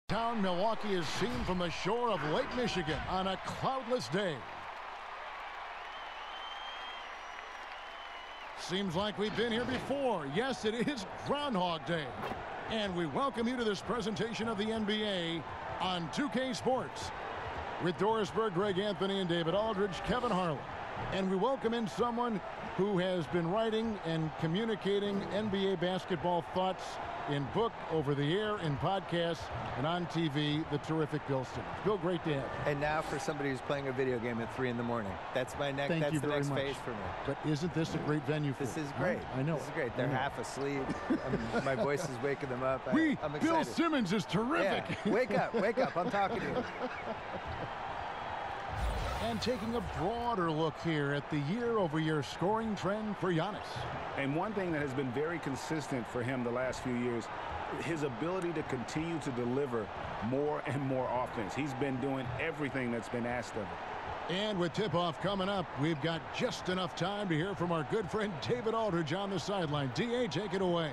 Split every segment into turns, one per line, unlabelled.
Town Milwaukee is seen from the shore of Lake Michigan on a cloudless day. Seems like we've been here before. Yes, it is Groundhog Day. And we welcome you to this presentation of the NBA on 2K Sports. With Doris Berg, Greg Anthony, and David Aldridge, Kevin Harlan. And we welcome in someone who has been writing and communicating NBA basketball thoughts in book, over the air, in podcasts, and on TV, the terrific Bill Simmons. Bill, great to have you.
And now for somebody who's playing a video game at 3 in the morning. That's my next. That's the next phase for me.
But isn't this a great venue for
This is great.
I know.
This is great. They're half asleep. My voice is waking them up.
I'm
excited.
Bill Simmons is terrific.
Yeah. Wake up. Wake up. I'm talking to you.
And taking a broader look here at the year-over-year scoring trend for Giannis.
And one thing that has been very consistent for him the last few years, his ability to continue to deliver more and more offense. He's been doing everything that's been asked of him.
And with tip-off coming up, we've got just enough time to hear from our good friend David Aldridge on the sideline. D.A., take it away.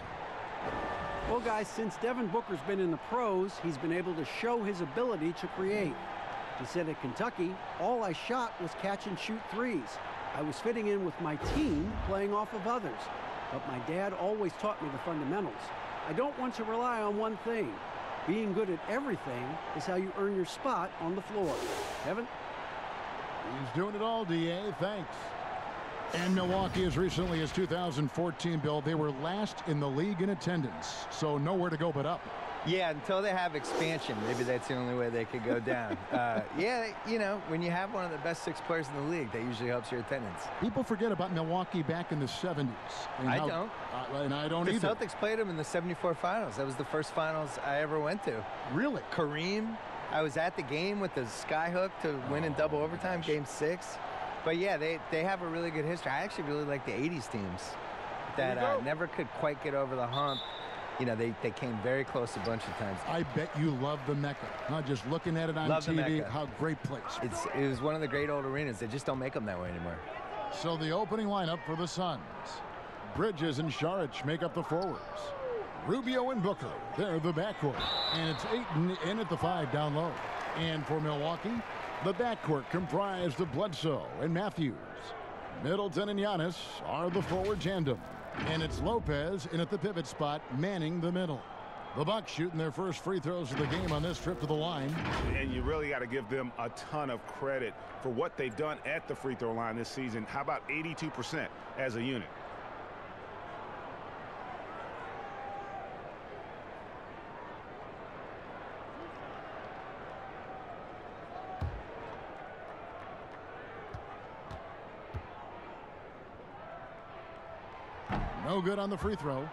Well, guys, since Devin Booker's been in the pros, he's been able to show his ability to create. He said at Kentucky, all I shot was catch and shoot threes. I was fitting in with my team, playing off of others. But my dad always taught me the fundamentals. I don't want to rely on one thing. Being good at everything is how you earn your spot on the floor. Kevin?
He's doing it all, D.A. Thanks. And Milwaukee, as recently as 2014, Bill, they were last in the league in attendance. So nowhere to go but up.
Yeah, until they have expansion. Maybe that's the only way they could go down. Yeah, you know, when you have one of the best 6 players in the league, that usually helps your attendance.
People forget about Milwaukee back in the 70s.
I don't.
And I don't either.
The Celtics played them in the '74 finals. That was the first finals I ever went to.
Really?
Kareem. I was at the game with the skyhook to win in double overtime, game 6. But yeah, they have a really good history. I actually really like the 80s teams that never could quite get over the hump. You know, they came very close a bunch of times.
I bet you love the Mecca. Just looking at it on TV, how great place.
It was one of the great old arenas. They just don't make them that way anymore.
So the opening lineup for the Suns. Bridges and Saric make up the forwards. Rubio and Booker, they're the backcourt. And it's Ayton in at the 5 down low. And for Milwaukee, the backcourt comprised of Bledsoe and Matthews. Middleton and Giannis are the forward tandem. And it's Lopez in at the pivot spot, manning the middle. The Bucks shooting their first free throws of the game on this trip to the line.
And you really got to give them a ton of credit for what they've done at the free throw line this season. How about 82% as a unit?
No good on the free throw.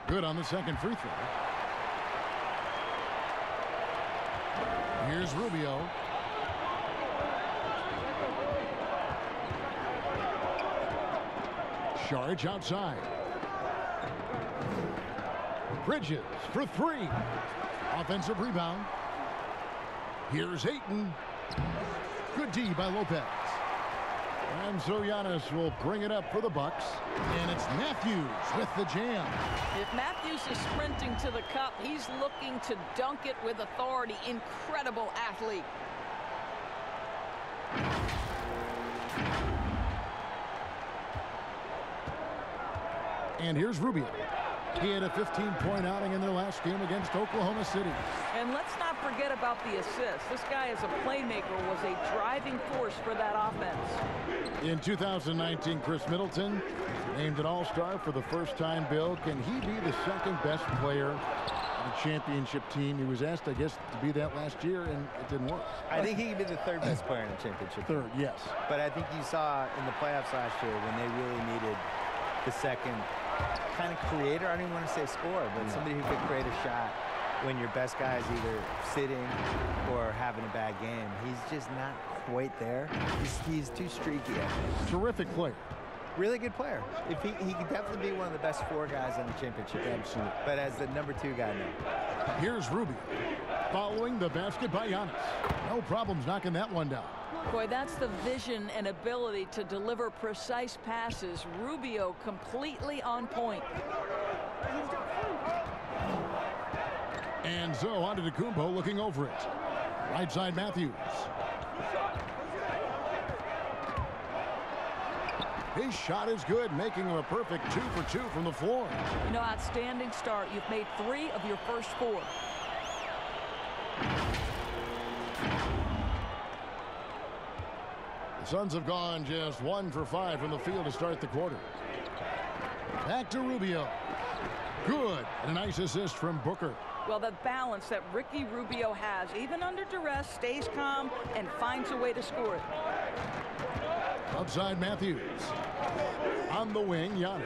Good on the second free throw. Here's Rubio. Saric outside. Bridges for 3. Offensive rebound. Here's Ayton. Good D by Lopez. And so Giannis will bring it up for the Bucks. And it's Matthews with the jam.
If Matthews is sprinting to the cup, he's looking to dunk it with authority. Incredible athlete.
And here's Rubio. He had a 15-point outing in their last game against Oklahoma City.
And let's not forget about the assist. This guy as a playmaker was a driving force for that offense.
In 2019, Chris Middleton named an all-star for the first time. Bill, can he be the second best player on a championship team? He was asked, I guess, to be that last year, and it didn't work.
I think he could be the 3rd best player in a championship team.
3rd, yes.
But I think you saw in the playoffs last year when they really needed the second kind of creator. I don't even want to say scorer, but somebody who could create a shot when your best guy is either sitting or having a bad game. He's just not quite there. He's too streaky, I think.
Terrific player.
really good player. If he could definitely be one of the best 4 guys on the championship team.
Absolutely.
But as the number 2 guy now.
Here's Rubio. Following the basket by Giannis. No problems knocking that one down.
Boy, that's the vision and ability to deliver precise passes. Rubio completely on point.
And so on to Antetokounmpo looking over it. Right side Matthews. His shot is good, making him a perfect 2 for 2 from the floor.
You know, outstanding start. You've made 3 of your first 4.
The Suns have gone just 1 for 5 from the field to start the quarter. Back to Rubio. Good. And a nice assist from Booker.
Well, the balance that Ricky Rubio has, even under duress, stays calm and finds a way to score it.
Outside Matthews. On the wing, Giannis.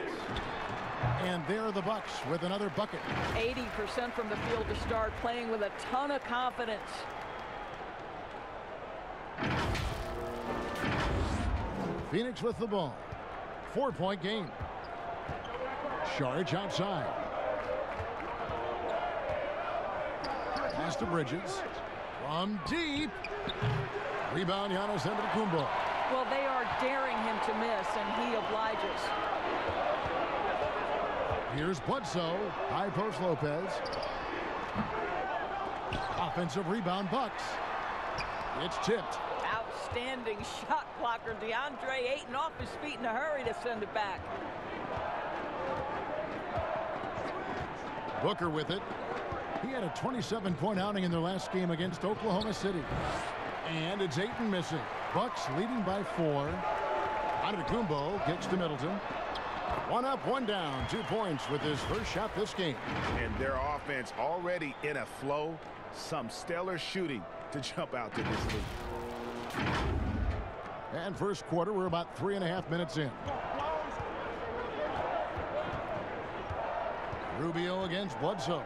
And there are the Bucks with another bucket.
80% from the field to start, playing with a ton of confidence.
Phoenix with the ball. 4-point game. Saric outside. Pass to Bridges. From deep. Rebound, Giannis Antetokounmpo.
Well, they are daring him to miss, and he obliges.
Here's Bledsoe. High post Lopez. Offensive rebound, Bucks. It's tipped.
Outstanding shot blocker. DeAndre Ayton off his feet in a hurry to send it back.
Booker with it. He had a 27-point outing in their last game against Oklahoma City. And it's Ayton missing. Bucks leading by 4. Antetokounmpo gets to Middleton. 1 up, 1 down. 2 points with his first shot this game.
And their offense already in a flow. Some stellar shooting to jump out to this lead.
And first quarter, we're about 3.5 minutes in. Rubio against Bledsoe.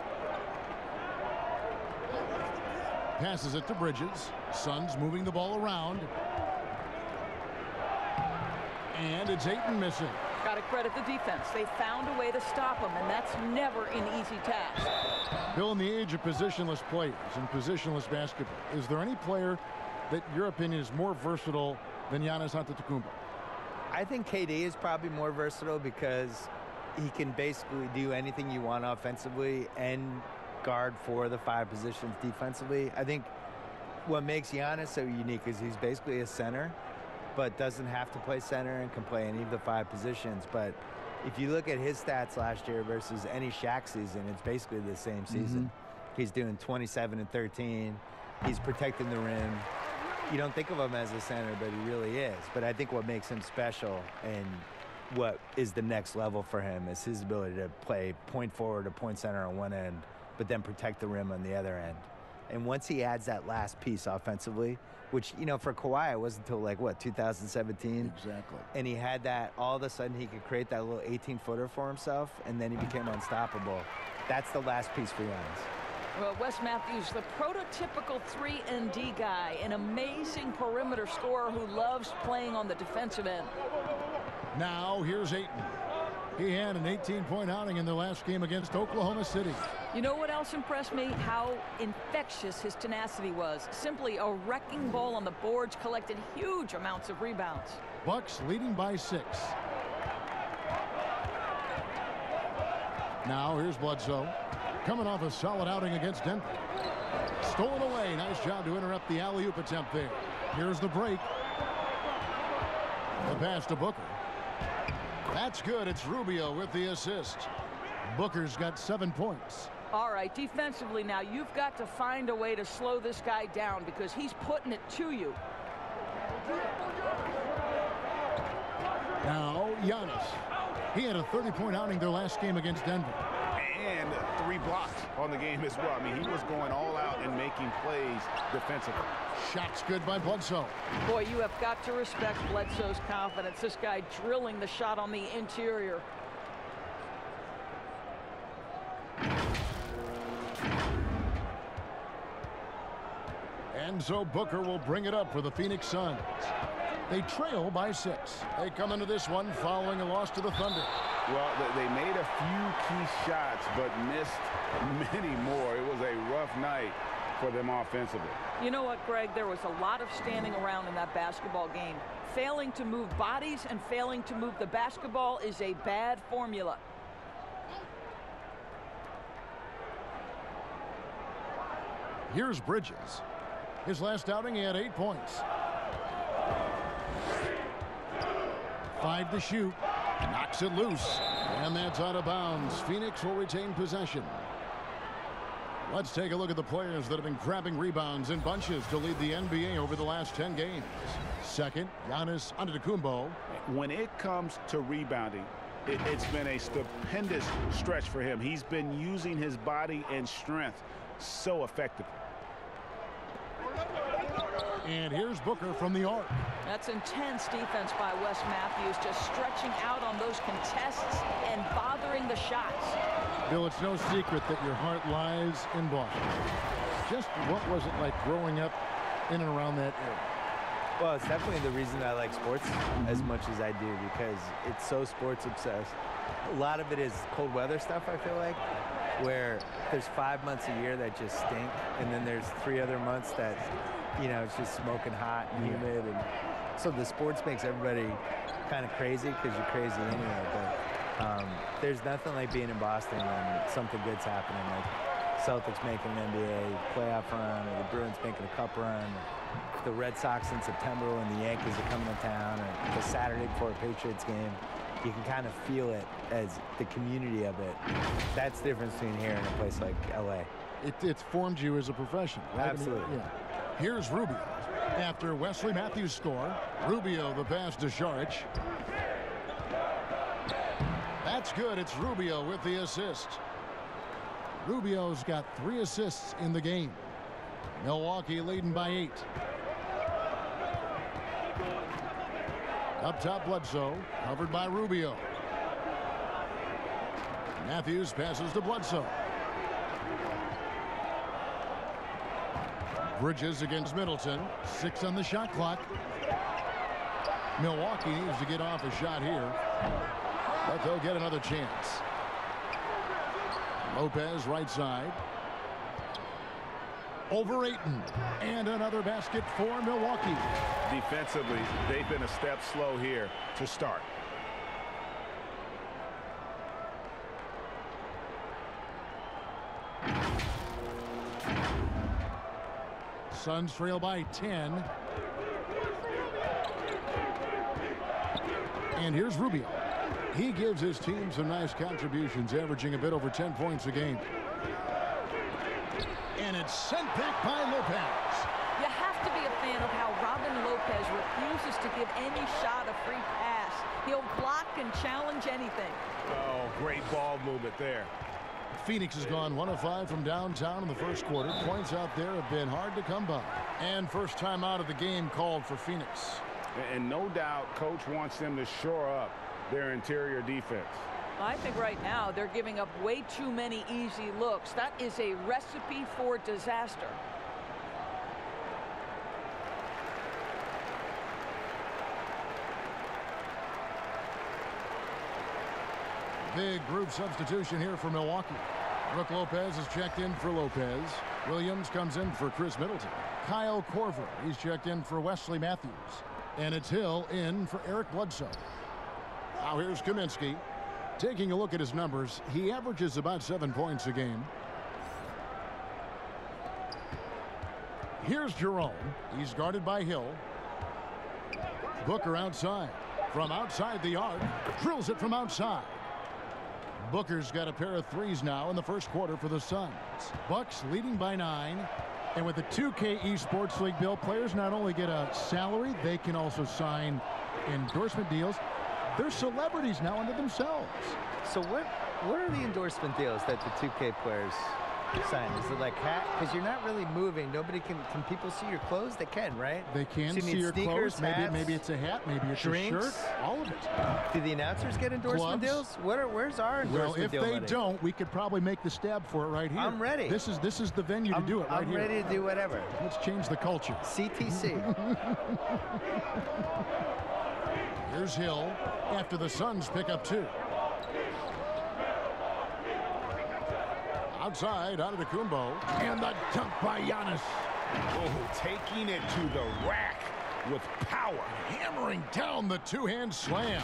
Passes it to Bridges. Suns moving the ball around. And it's Ayton missing.
Got to credit the defense. They found a way to stop him, and that's never an easy task.
Bill, in the age of positionless players and positionless basketball, is there any player that your opinion is more versatile than Giannis Antetokounmpo?
I think KD is probably more versatile because he can basically do anything you want offensively and guard for the 5 positions defensively. I think what makes Giannis so unique is he's basically a center, but doesn't have to play center and can play any of the 5 positions. But if you look at his stats last year versus any Shaq season, it's basically the same season. He's doing 27 and 13. He's protecting the rim. You don't think of him as a center, but he really is. But I think what makes him special and what is the next level for him is his ability to play point forward or point center on one end, but then protect the rim on the other end. And once he adds that last piece offensively, which, you know, for Kawhi, it wasn't until, like, what, 2017?
Exactly.
And he had that, all of a sudden he could create that little 18-footer for himself, and then he became unstoppable. That's the last piece for Giannis.
Well, Wes Matthews, the prototypical 3-and-D guy, an amazing perimeter scorer who loves playing on the defensive end.
Now, here's Ayton. He had an 18-point outing in their last game against Oklahoma City.
You know what else impressed me? How infectious his tenacity was. Simply a wrecking ball on the boards, collected huge amounts of rebounds.
Bucks leading by 6. Now, here's Bledsoe. Coming off a solid outing against Denver. Stolen away. Nice job to interrupt the alley-oop attempt there. Here's the break. The pass to Booker. That's good. It's Rubio with the assist. Booker's got 7 points.
All right, defensively now, you've got to find a way to slow this guy down because he's putting it to you.
Now, Giannis. He had a 30-point outing their last game against Denver.
And 3 blocks on the game as well. I mean, he was going all out and making plays defensively.
Shot's good by Bledsoe.
Boy, you have got to respect Bledsoe's confidence. This guy drilling the shot on the interior.
And so Booker will bring it up for the Phoenix Suns. They trail by 6. They come into this one following a loss to the Thunder.
Well, they made a few key shots, but missed many more. It was a rough night for them offensively.
You know what, Greg? There was a lot of standing around in that basketball game. Failing to move bodies and failing to move the basketball is a bad formula.
Here's Bridges. His last outing, he had 8 points. 5 to shoot. Knocks it loose. And that's out of bounds. Phoenix will retain possession. Let's take a look at the players that have been grabbing rebounds in bunches to lead the NBA over the last 10 games. Second, Giannis Antetokounmpo.
When it comes to rebounding, it's been a stupendous stretch for him. He's been using his body and strength so effectively.
And here's Booker from the arc.
That's intense defense by Wes Matthews, just stretching out on those contests and bothering the shots.
Bill, it's no secret that your heart lies in Boston. Just what was it like growing up in and around that area?
Well, it's definitely the reason I like sports as much as I do, because it's so sports obsessed. A lot of it is cold weather stuff, I feel like, where there's 5 months a year that just stink, and then there's 3 other months that, you know, it's just smoking hot and humid. And so the sports makes everybody kind of crazy because you're crazy anyway. But there's nothing like being in Boston when something good's happening, like Celtics making an NBA playoff run, or the Bruins making a cup run, or the Red Sox in September when the Yankees are coming to town, or the Saturday before a Patriots game. You can kind of feel it as the community of it. That's the difference between here and a place like LA.
It's formed you as a professional, right?
Absolutely.
Yeah. Here's Rubio. After Wesley Matthews' score, Rubio the pass to Šarić. That's good. It's Rubio with the assist. Rubio's got 3 assists in the game. Milwaukee leading by 8. Up top, Bledsoe, covered by Rubio. Matthews passes to Bledsoe. Bridges against Middleton. 6 on the shot clock. Milwaukee needs to get off a shot here, but they'll get another chance. Lopez right side. Over Ayton. And another basket for Milwaukee.
Defensively, they've been a step slow here to start.
Suns trail by 10. And here's Rubio. He gives his team some nice contributions, averaging a bit over 10 points a game. And it's sent back by Lopez.
You have to be a fan of how Robin Lopez refuses to give any shot a free pass. He'll block and challenge anything.
Oh, great ball movement there.
Phoenix has gone 1 of 5 from downtown in the first quarter. Points out there have been hard to come by. And first time out of the game called for Phoenix.
And no doubt, Coach wants them to shore up their interior defense.
I think right now they're giving up way too many easy looks. That is a recipe for disaster.
Big group substitution here for Milwaukee. Brook Lopez is checked in for Lopez. Williams comes in for Chris Middleton. Kyle Korver, he's checked in for Wesley Matthews. And it's Hill in for Eric Bledsoe. Now here's Kaminsky. Taking a look at his numbers, he averages about 7 points a game. Here's Jerome. He's guarded by Hill. Booker outside. From outside the arc. Drills it from outside. Booker's got a pair of threes now in the first quarter for the Suns. Bucks leading by 9. And with the 2K Esports League, Bill, players not only get a salary, they can also sign endorsement deals. They're celebrities now unto themselves.
So what are the endorsement deals that the 2K players sign? Is it like hat? Because you're not really moving. Nobody can people see your clothes? They can, right?
They can
So
see
need
your
sneakers,
clothes.
hats,
Maybe it's a hat. Maybe it's
drinks.
a shirt. All of it.
Do the announcers get endorsement
Gloves.
deals? Where's our endorsement
Well, if
deal
they
money?
don't, we could probably make the stab for it right here.
I'm ready.
This is the venue to do it right here.
I'm ready to do whatever.
Let's change the culture.
CTC.
Here's Hill after the Suns pick up 2. Outside, out of the Kumbo. And the dunk by Giannis.
Oh, taking it to the rack with power.
Hammering down the two-hand slam.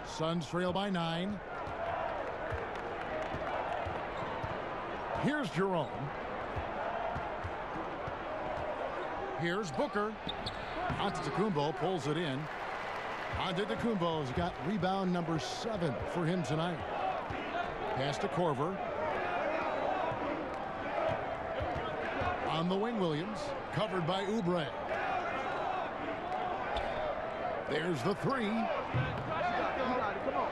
Suns trail by 9. Here's Jerome. Here's Booker. Antetokounmpo pulls it in. Antetokounmpo's got rebound number 7 for him tonight. Pass to Korver. On the wing, Williams. Covered by Oubre. There's the 3.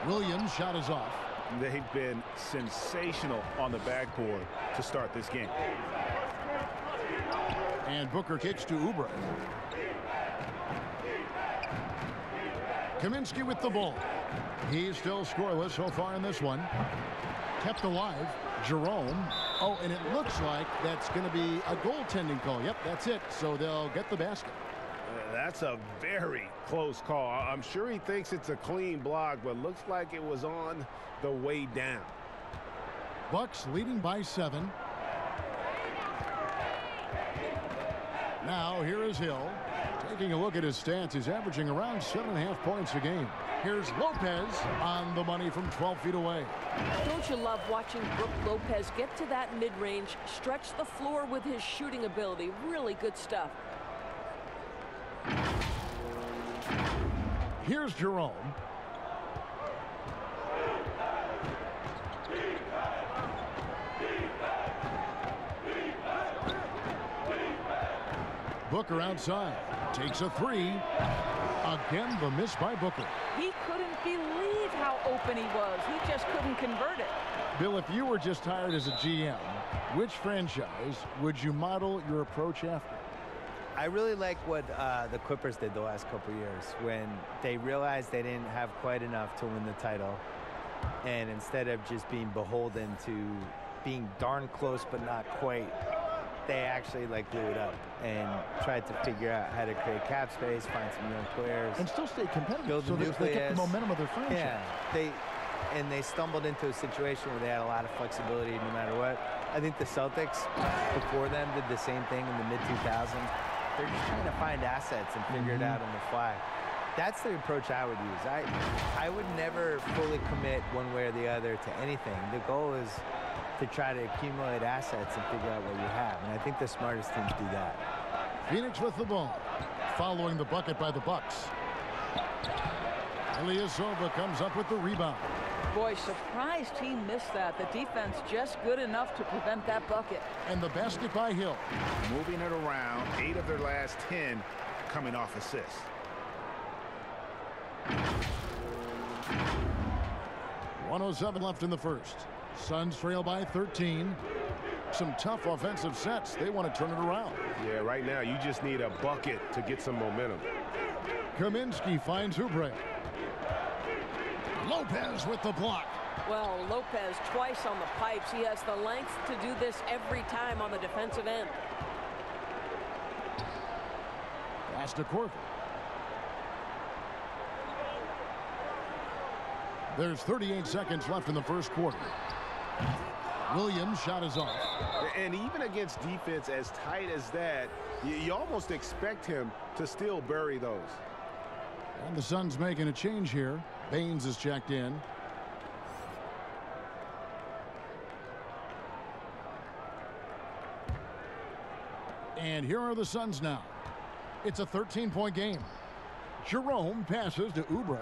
Williams' shot is off.
They've been sensational on the backboard to start this game.
And Booker kicks to Oubre. Kaminsky with the ball. He's still scoreless so far in this one. Kept alive. Jerome. Oh, and it looks like that's going to be a goaltending call. Yep, that's it. So they'll get the basket.
That's a very close call. I'm sure he thinks it's a clean block, but looks like it was on the way down.
Bucks leading by 7. Now here is Hill. Taking a look at his stats, he's averaging around 7.5 points a game. Here's Lopez on the money from 12 feet away.
Don't you love watching Brook Lopez get to that mid-range, stretch the floor with his shooting ability? Really good stuff.
Here's Jerome. Booker outside. Takes a 3. Again, the miss by Booker.
He couldn't believe how open he was. He just couldn't convert it.
Bill, if you were just hired as a GM, which franchise would you model your approach after?
I really like what the Clippers did the last couple years when they realized they didn't have quite enough to win the title. And instead of just being beholden to being darn close but not quite, they actually blew it up and tried to figure out how to create cap space, find some young players.
And still stay competitive.
Build
so
the
they get the momentum of their franchise.
Yeah, they stumbled into a situation where they had a lot of flexibility no matter what. I think the Celtics before them did the same thing in the mid-2000s. They're just trying to find assets and figure it out on the fly. That's the approach I would use. I would never fully commit one way or the other to anything. The goal is to try to accumulate assets and figure out what you have. And I think the smartest teams do that.
Phoenix with the ball. Following the bucket by the Bucks. Ilyasova comes up with the rebound.
Boy, surprised he missed that. The defense just good enough to prevent that bucket.
And the basket by Hill.
Moving it around, 8 of their last 10 coming off assists. .107 left in the first. Suns trail by 13. Some tough offensive sets. They want to turn it around.
Yeah, right now you just need a bucket to get some momentum.
Kaminsky finds Oubre. Lopez with the block.
Well, Lopez twice on the pipes. He has the length to do this every time on the defensive end.
Pass to Korver. There's 38 seconds left in the first quarter. Williams' shot is off.
And even against defense as tight as that, you almost expect him to still bury those.
And the Suns making a change here. Baines is checked in. And here are the Suns now. It's a 13-point game. Jerome passes to Oubre.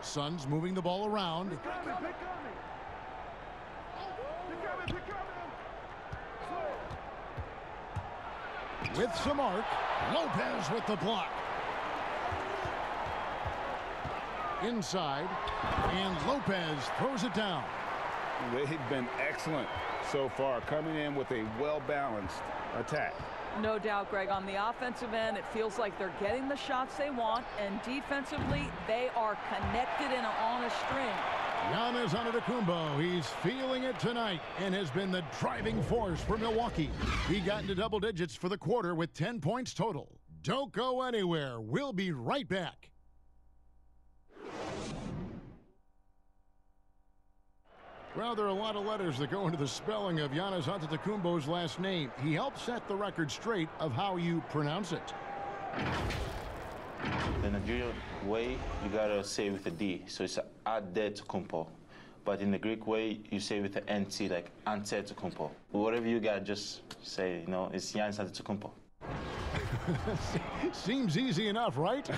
Suns moving the ball around. With some arc. Lopez with the block. inside, and Lopez throws it down.
They've been excellent so far, coming in with a well-balanced attack.
No doubt, Greg. On the offensive end, it feels like they're getting the shots they want, and defensively, they are connected and on a string.
Giannis Antetokounmpo, he's feeling it tonight and has been the driving force for Milwaukee. He got into double digits for the quarter with 10 points total. Don't go anywhere. We'll be right back. Well, there are a lot of letters that go into the spelling of Giannis Antetokounmpo's last name. He helped set the record straight of how you pronounce it.
The Nigerian way, you gotta say with a D, so it's Antetokounmpo. But in the Greek way, you say with the NT, like Antetokounmpo. Whatever you got, just say, you know, it's Giannis Antetokounmpo.
Seems easy enough, right?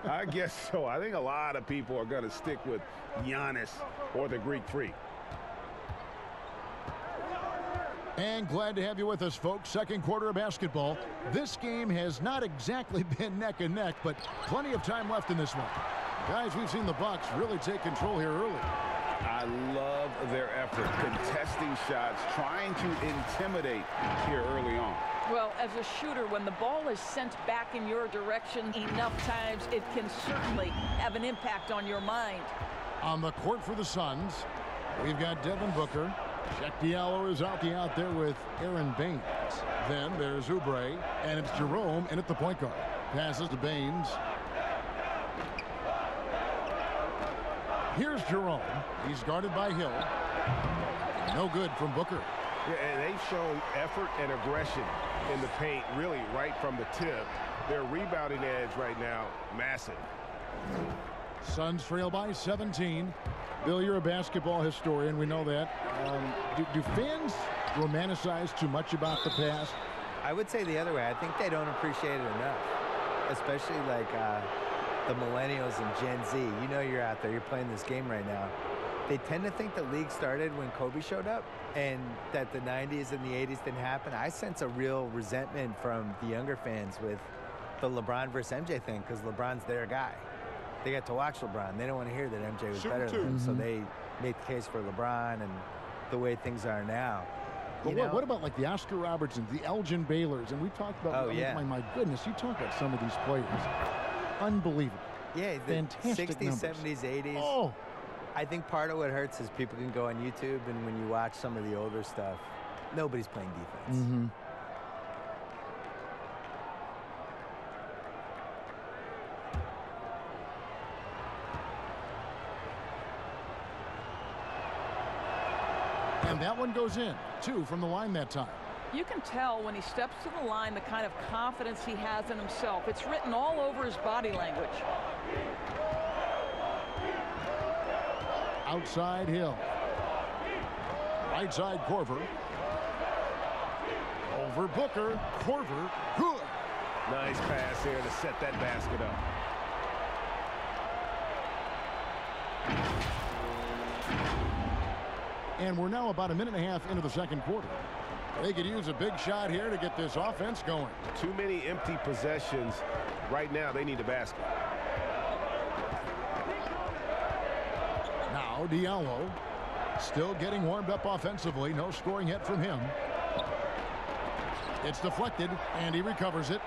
I guess so. I think a lot of people are gonna stick with Giannis or the Greek freak.
And glad to have you with us, folks. Second quarter of basketball. This game has not exactly been neck and neck, but plenty of time left in this one. Guys, we've seen the Bucks really take control here early.
I love their effort, contesting shots, trying to intimidate here early on.
Well, as a shooter, when the ball is sent back in your direction enough times, it can certainly have an impact on your mind.
On the court for the Suns, we've got Devin Booker. Check Diallo is out there with Aaron Baines. Then there's Oubre, and it's Jerome in at the point guard. Passes to Baines. Here's Jerome. He's guarded by Hill. No good from Booker.
Yeah, and they've shown effort and aggression in the paint, really right from the tip. Their rebounding edge right now, massive.
Suns trail by 17. Bill, you're a basketball historian. We know that. Do fans romanticize too much about the past?
I would say the other way. I think they don't appreciate it enough, especially like the millennials and Gen Z. You know you're out there. You're playing this game right now. They tend to think the league started when Kobe showed up and that the 90s and the 80s didn't happen. I sense a real resentment from the younger fans with the LeBron versus MJ thing because LeBron's their guy. They get to watch LeBron. They don't want to hear that MJ was better than him, so they make the case for LeBron and the way things are now.
But what about like the Oscar Robertsons, the Elgin Baylors, and we talked about, my goodness, you talk about some of these players. Unbelievable.
Yeah, the
fantastic
60s,
numbers.
70s, 80s.
Oh.
I think part of what hurts is people can go on YouTube, and when you watch some of the older stuff, nobody's playing defense.
Mm-hmm. And that one goes in. 2 from the line that time.
You can tell when he steps to the line the kind of confidence he has in himself. It's written all over his body language.
Outside Hill. Right side Korver. Over Booker. Korver. Good.
Nice pass here to set that basket up.
And we're now about a minute and a half into the second quarter. They could use a big shot here to get this offense going.
Too many empty possessions. Right now, they need a basket.
Now Diallo still getting warmed up offensively. No scoring yet from him. It's deflected, and he recovers it.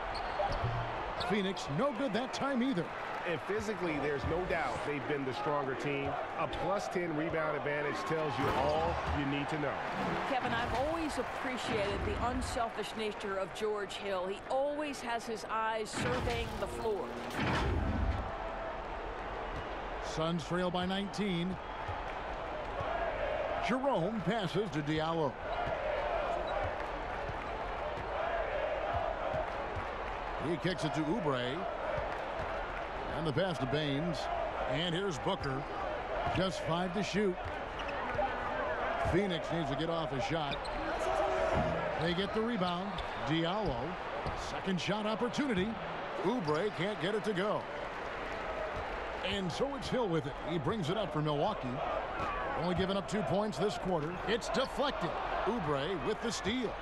Phoenix, no good that time either.
And physically, there's no doubt they've been the stronger team. A +10 rebound advantage tells you all you need to know.
Kevin, I've always appreciated the unselfish nature of George Hill. He always has his eyes surveying the floor.
Suns trail by 19. Jerome passes to Diallo. He kicks it to Oubre. And the pass to Baines. And here's Booker. Just 5 to shoot. Phoenix needs to get off a shot. They get the rebound. Diallo. Second shot opportunity. Oubre can't get it to go. And so it's Hill with it. He brings it up for Milwaukee. Only giving up 2 points this quarter. It's deflected. Oubre with the steal.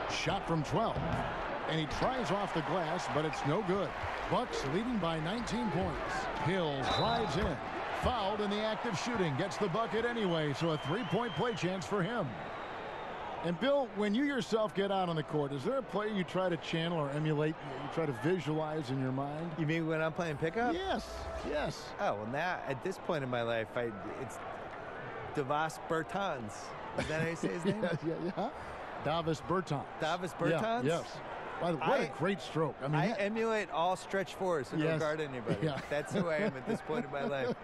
Shot from 12. And he tries off the glass, but it's no good. Bucks leading by 19 points. Hill drives in. Fouled in the act of shooting. Gets the bucket anyway, so a three-point play chance for him. And, Bill, when you yourself get out on the court, is there a play you try to channel or emulate, you try to visualize in your mind?
You mean when I'm playing pickup?
Yes, yes.
Oh, well, now, at this point in my life, it's Davis Bertans. Is that how you say his name?
Yeah. Davis Bertans.
Davis Bertans?
Yeah, yes. What a great stroke. I mean,
I emulate all stretch fours and don't guard anybody.
Yeah.
That's who I am at this point in my life.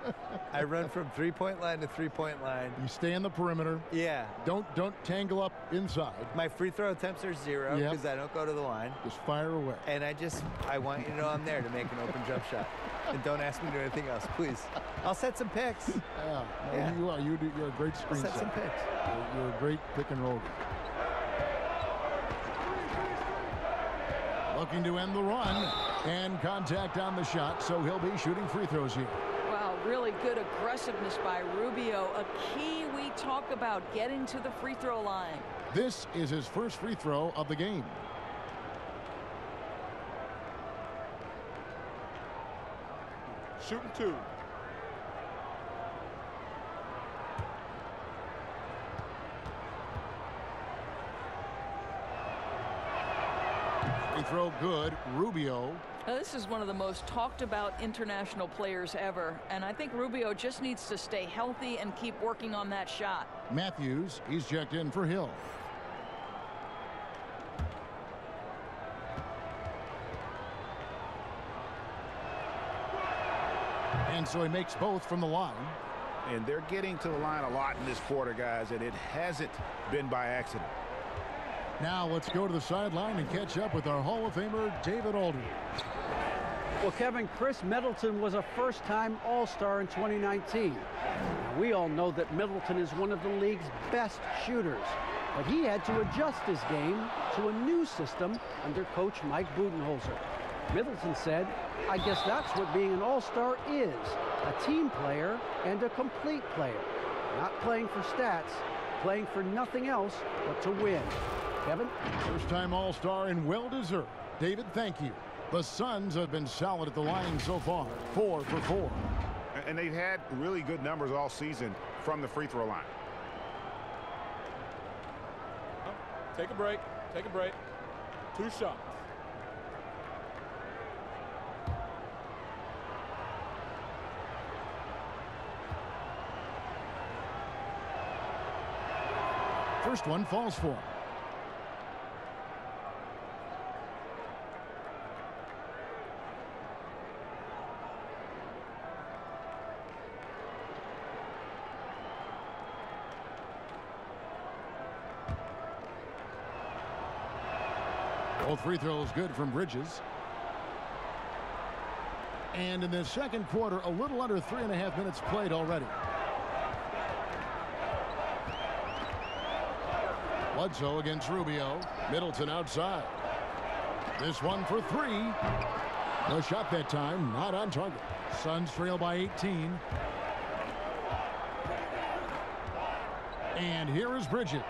I run from three-point line to three-point line.
You stay in the perimeter.
Yeah.
Don't tangle up inside.
My free throw attempts are 0 because I don't go to the line.
Just fire away.
And I want you to know I'm there to make an open jump shot. And don't ask me to do anything else, please. I'll set some picks.
Yeah. You are. You're a great screen
set some picks.
You're a great pick and roll guy. Looking to end the run, and contact on the shot, so he'll be shooting free throws here.
Wow, really good aggressiveness by Rubio. A key we talk about, getting to the free throw line.
This is his first free throw of the game.
Shooting 2.
Free throw good. Rubio.
Now, this is one of the most talked about international players ever, and I think Rubio just needs to stay healthy and keep working on that shot.
Matthews, he's checked in for Hill. And so he makes both from the line.
And they're getting to the line a lot in this quarter, guys, and it hasn't been by accident.
Now let's go to the sideline and catch up with our Hall of Famer, David Aldridge.
Well, Kevin, Chris Middleton was a first-time All-Star in 2019. Now, we all know that Middleton is one of the league's best shooters, but he had to adjust his game to a new system under coach Mike Budenholzer. Middleton said, "I guess that's what being an All-Star is, a team player and a complete player. Not playing for stats, playing for nothing else but to win." Kevin?
First-time All-Star and well-deserved. David, thank you. The Suns have been solid at the line so far, 4 for 4.
And they've had really good numbers all season from the free throw line.
Take a break. Take a break. 2 shots.
First one falls for him. Both free throws good from Bridges. And in the second quarter, a little under 3.5 minutes played already. Bledsoe against Rubio. Middleton outside. This one for 3. No shot that time, not on target. Suns trail by 18. And here is Bridges.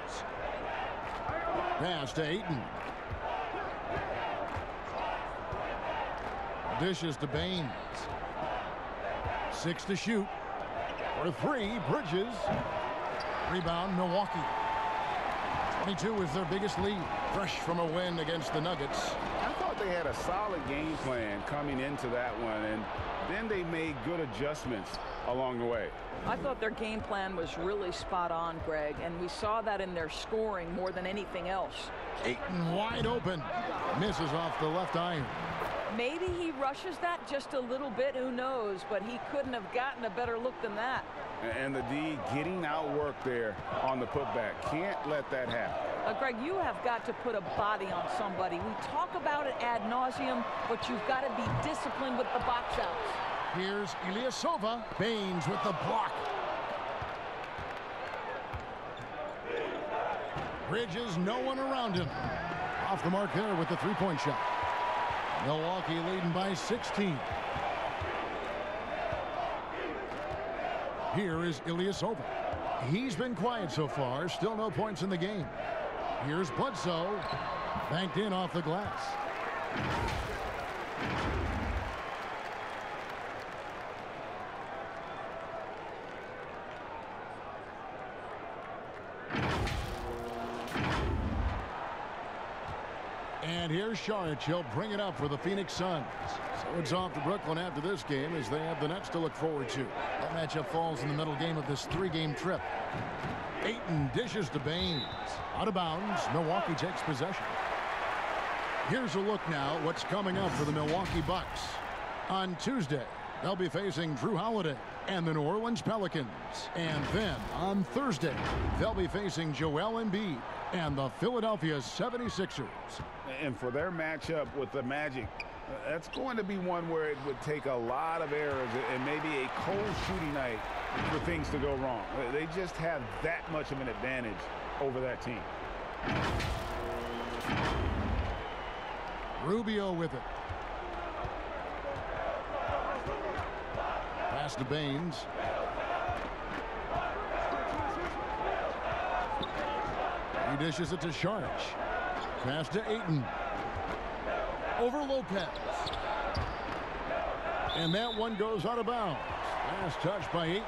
Pass to Ayton. Dishes to Baines. 6 to shoot. For 3, Bridges. Rebound, Milwaukee. 22 is their biggest lead. Fresh from a win against the Nuggets.
I thought they had a solid game plan coming into that one, and then they made good adjustments along the way.
I thought their game plan was really spot on, Greg, and we saw that in their scoring more than anything else.
Ayton wide open. Misses off the left iron.
Maybe he rushes that just a little bit, who knows, but he couldn't have gotten a better look than that.
And the D getting outworked there on the putback. Can't let that happen.
Greg, you have got to put a body on somebody. We talk about it ad nauseum, but you've got to be disciplined with the box outs.
Here's Ilyasova. Baines with the block. Bridges, no one around him. Off the mark there with the three-point shot. Milwaukee leading by 16. Here is Ilyasova. He's been quiet so far. Still no points in the game. Here's Bledsoe. Banked in off the glass. And here's Saric. He'll bring it up for the Phoenix Suns. So it's off to Brooklyn after this game as they have the Nets to look forward to. That matchup falls in the middle game of this 3-game trip. Ayton dishes to Baines. Out of bounds. Milwaukee takes possession. Here's a look now what's coming up for the Milwaukee Bucks. On Tuesday, they'll be facing Drew Holiday and the New Orleans Pelicans. And then on Thursday, they'll be facing Joel Embiid and the Philadelphia 76ers.
And for their matchup with the Magic, that's going to be one where it would take a lot of errors and maybe a cold shooting night for things to go wrong. They just have that much of an advantage over that team.
Rubio with it. Pass to Baines. He dishes it to Saric. Pass to Ayton. Over Lopez. And that one goes out of bounds. Last touch by Ayton.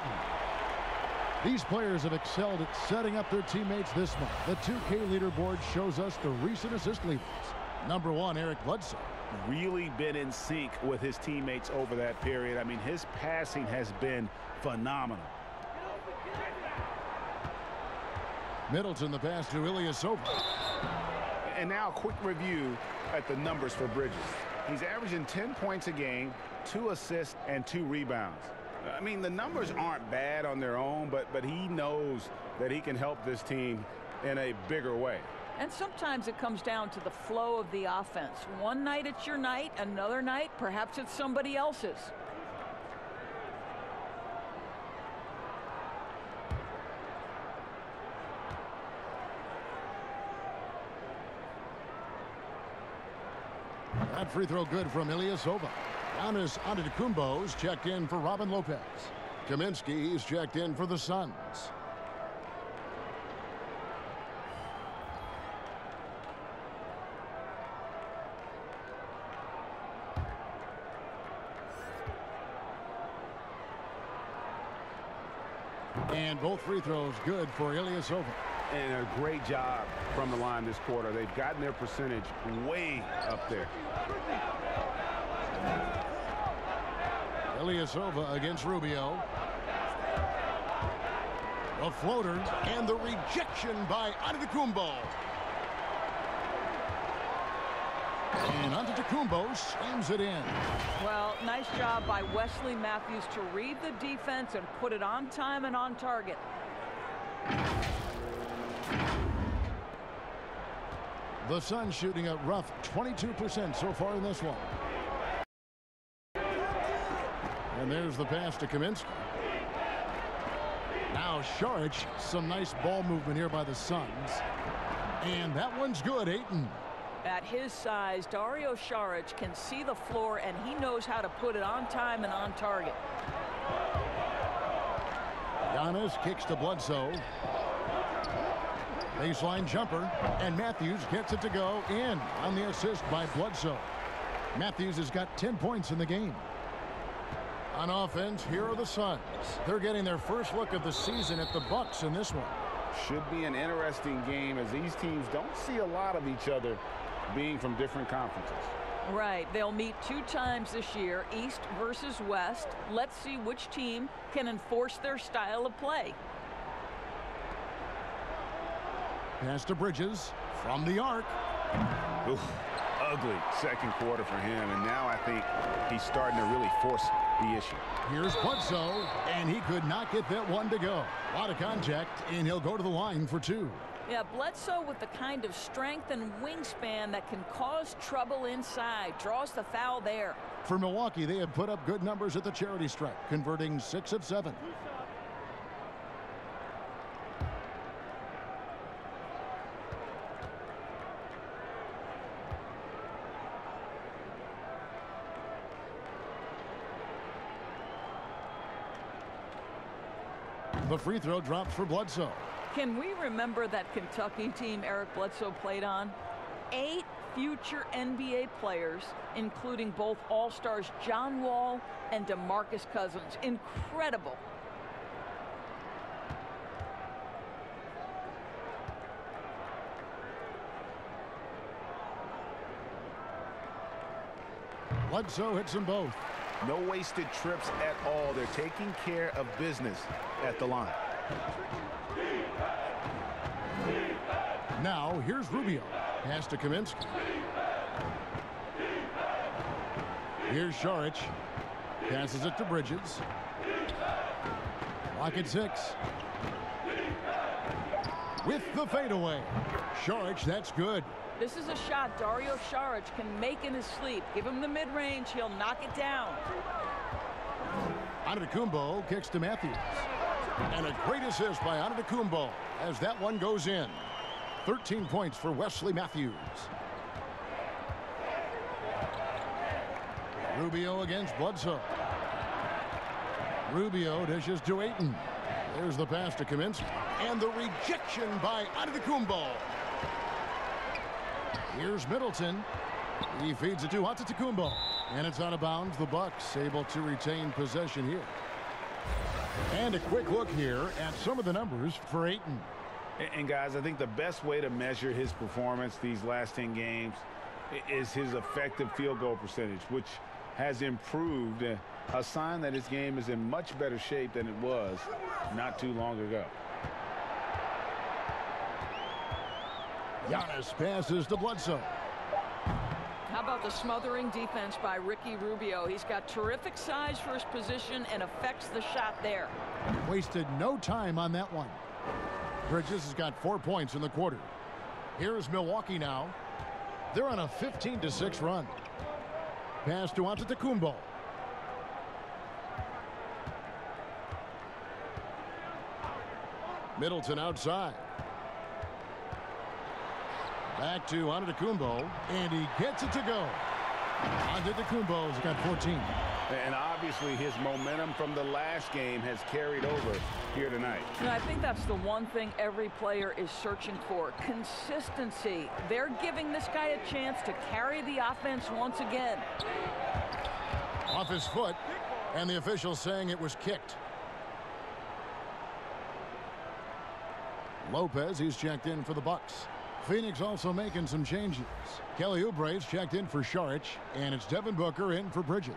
These players have excelled at setting up their teammates this month. The 2K leaderboard shows us the recent assist leaders. Number 1, Eric Bledsoe.
Really been in sync with his teammates over that period. I mean, his passing has been phenomenal.
Middleton the pass to Ilyasova.
And now a quick review at the numbers for Bridges. He's averaging 10 points a game, 2 assists, and 2 rebounds. I mean, the numbers aren't bad on their own, but he knows that he can help this team in a bigger way.
And sometimes it comes down to the flow of the offense. One night it's your night, another night perhaps it's somebody else's.
That free throw good from Ilyasova. Giannis Antetokounmpo's checked in for Robin Lopez. Kaminsky, he's checked in for the Suns. And both free throws good for Ilyasova.
And a great job from the line this quarter. They've gotten their percentage way up there.
Ilyasova against Rubio. The floater and the rejection by Antetokounmpo. And Antetokounmpo slams it in.
Well, nice job by Wesley Matthews to read the defense and put it on time and on target.
The Suns shooting a rough 22% so far in this one. And there's the pass to Kaminsky. Now Saric, some nice ball movement here by the Suns. And that one's good, Ayton.
At his size, Dario Saric can see the floor and he knows how to put it on time and on target.
Giannis kicks to Bledsoe. Baseline jumper, and Matthews gets it to go in on the assist by Bledsoe. Matthews has got 10 points in the game. On offense, here are the Suns. They're getting their first look of the season at the Bucks in this one.
Should be an interesting game as these teams don't see a lot of each other being from different conferences.
Right. They'll meet 2 times this year, East versus West. Let's see which team can enforce their style of play.
Pass to Bridges from the arc.
Oof, ugly second quarter for him, and now I think he's starting to really force the issue.
Here's Bledsoe, and he could not get that one to go. A lot of contact, and he'll go to the line for 2.
Yeah, Bledsoe with the kind of strength and wingspan that can cause trouble inside. Draws the foul there.
For Milwaukee, they have put up good numbers at the charity stripe, converting 6 of 7. The free throw drops for Bledsoe.
Can we remember that Kentucky team Eric Bledsoe played on? 8 future NBA players, including both All-Stars John Wall and DeMarcus Cousins. Incredible.
Bledsoe hits them both.
No wasted trips at all. They're taking care of business at the line.
Now, here's Rubio. Pass to Kaminsky. Here's Saric. Passes it to Bridges. Clock at 6. With the fadeaway. Saric, that's good.
This is a shot Dario Saric can make in his sleep. Give him the mid-range, he'll knock it down.
Antetokounmpo kicks to Matthews. And a great assist by Antetokounmpo as that one goes in. 13 points for Wesley Matthews. Rubio against Bledsoe. Rubio dishes to Ayton. There's the pass to Kaminsky. And the rejection by Antetokounmpo. Here's Middleton. He feeds it to Antetokounmpo. And it's out of bounds. The Bucks able to retain possession here. And a quick look here at some of the numbers for Ayton.
And guys, I think the best way to measure his performance these last 10 games is his effective field goal percentage, which has improved, a sign that his game is in much better shape than it was not too long ago.
Giannis passes to Bledsoe.
How about the smothering defense by Ricky Rubio? He's got terrific size for his position and affects the shot there.
Wasted no time on that one. Bridges has got 4 points in the quarter. Here's Milwaukee now. They're on a 15-6 run. Pass to Antetokounmpo. Middleton outside. Back to Antetokounmpo, and he gets it to go. Antetokounmpo's got 14.
And obviously his momentum from the last game has carried over here tonight.
You know, I think that's the one thing every player is searching for. Consistency. They're giving this guy a chance to carry the offense once again.
Off his foot, and the official saying it was kicked. Lopez, he's checked in for the Bucks. Phoenix also making some changes. Kelly Oubre's checked in for Saric, and it's Devin Booker in for Bridges.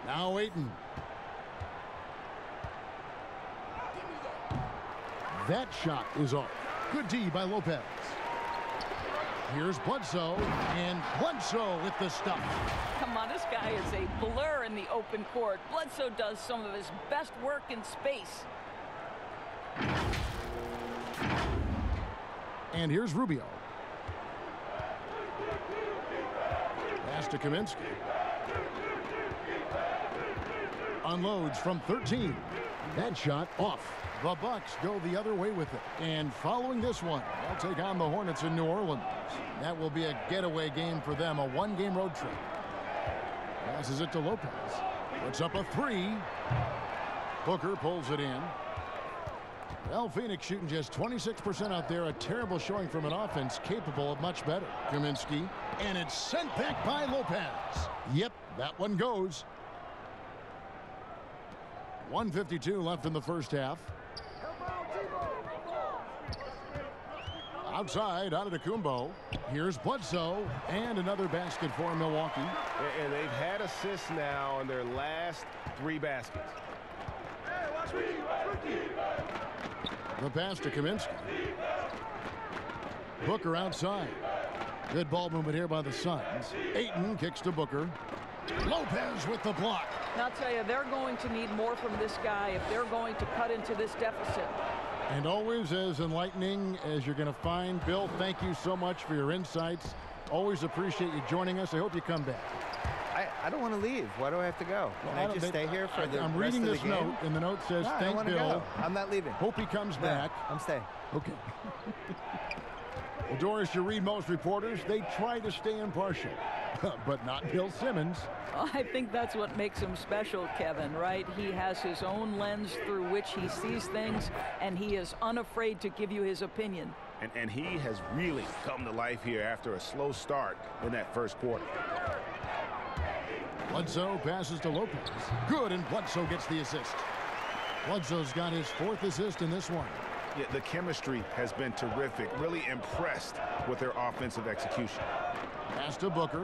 Now Ayton. That shot is off. Good D by Lopez. Here's Bledsoe, and Bledsoe with the stuff.
Come on, this guy is a blur in the open court. Bledsoe does some of his best work in space.
And here's Rubio. Pass to Kaminsky. Unloads from 13. That shot off. The Bucks go the other way with it. And following this one, they'll take on the Hornets in New Orleans. That will be a getaway game for them, a one-game road trip. Passes it to Lopez. Puts up a 3. Booker pulls it in. Well, Phoenix shooting just 26% out there. A terrible showing from an offense capable of much better. Kaminsky, and it's sent back by Lopez. Yep, that one goes. 1:52 left in the first half. Outside, Antetokounmpo. Here's Bledsoe, and another basket for Milwaukee.
And they've had assists now on their last 3 baskets.
The pass to Kaminsky. Booker outside. Good ball movement here by the Suns. Ayton kicks to Booker. Lopez with the block.
And I'll tell you, they're going to need more from this guy if they're going to cut into this deficit.
And always as enlightening as you're going to find. Bill, thank you so much for your insights. Always appreciate you joining us. I hope you come back.
I don't want to leave. Why do I have to go? Can I just stay here for the
I'm
rest
reading
of the
this
game?
note, and the note says,
No, I
thank
want to
Bill.
go. I'm not leaving.
Hope he comes back.
I'm staying.
Okay. Well, Doris, you read most reporters, they try to stay impartial. but not Bill Simmons.
I think that's what makes him special, Kevin, right? He has his own lens through which he sees things, and he is unafraid to give you his opinion.
And he has really come to life here after a slow start in that first quarter.
Bledsoe passes to Lopez. Good, and Bledsoe gets the assist. Bledsoe's got his 4th assist in this one.
Yeah, the chemistry has been terrific. Really impressed with their offensive execution.
Pass to Booker.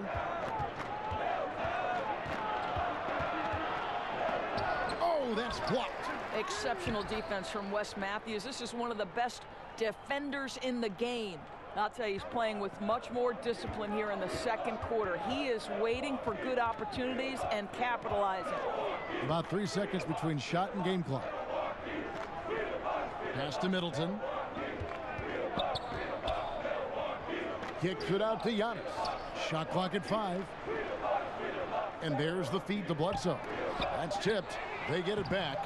Oh, that's blocked.
Exceptional defense from Wes Matthews. This is one of the best defenders in the game. I'll tell you, he's playing with much more discipline here in the second quarter. He is waiting for good opportunities and capitalizing.
About 3 seconds between shot and game clock. Pass to Middleton. Kicks it out to Giannis. Shot clock at 5. And there's the feed to Bledsoe. That's tipped. They get it back.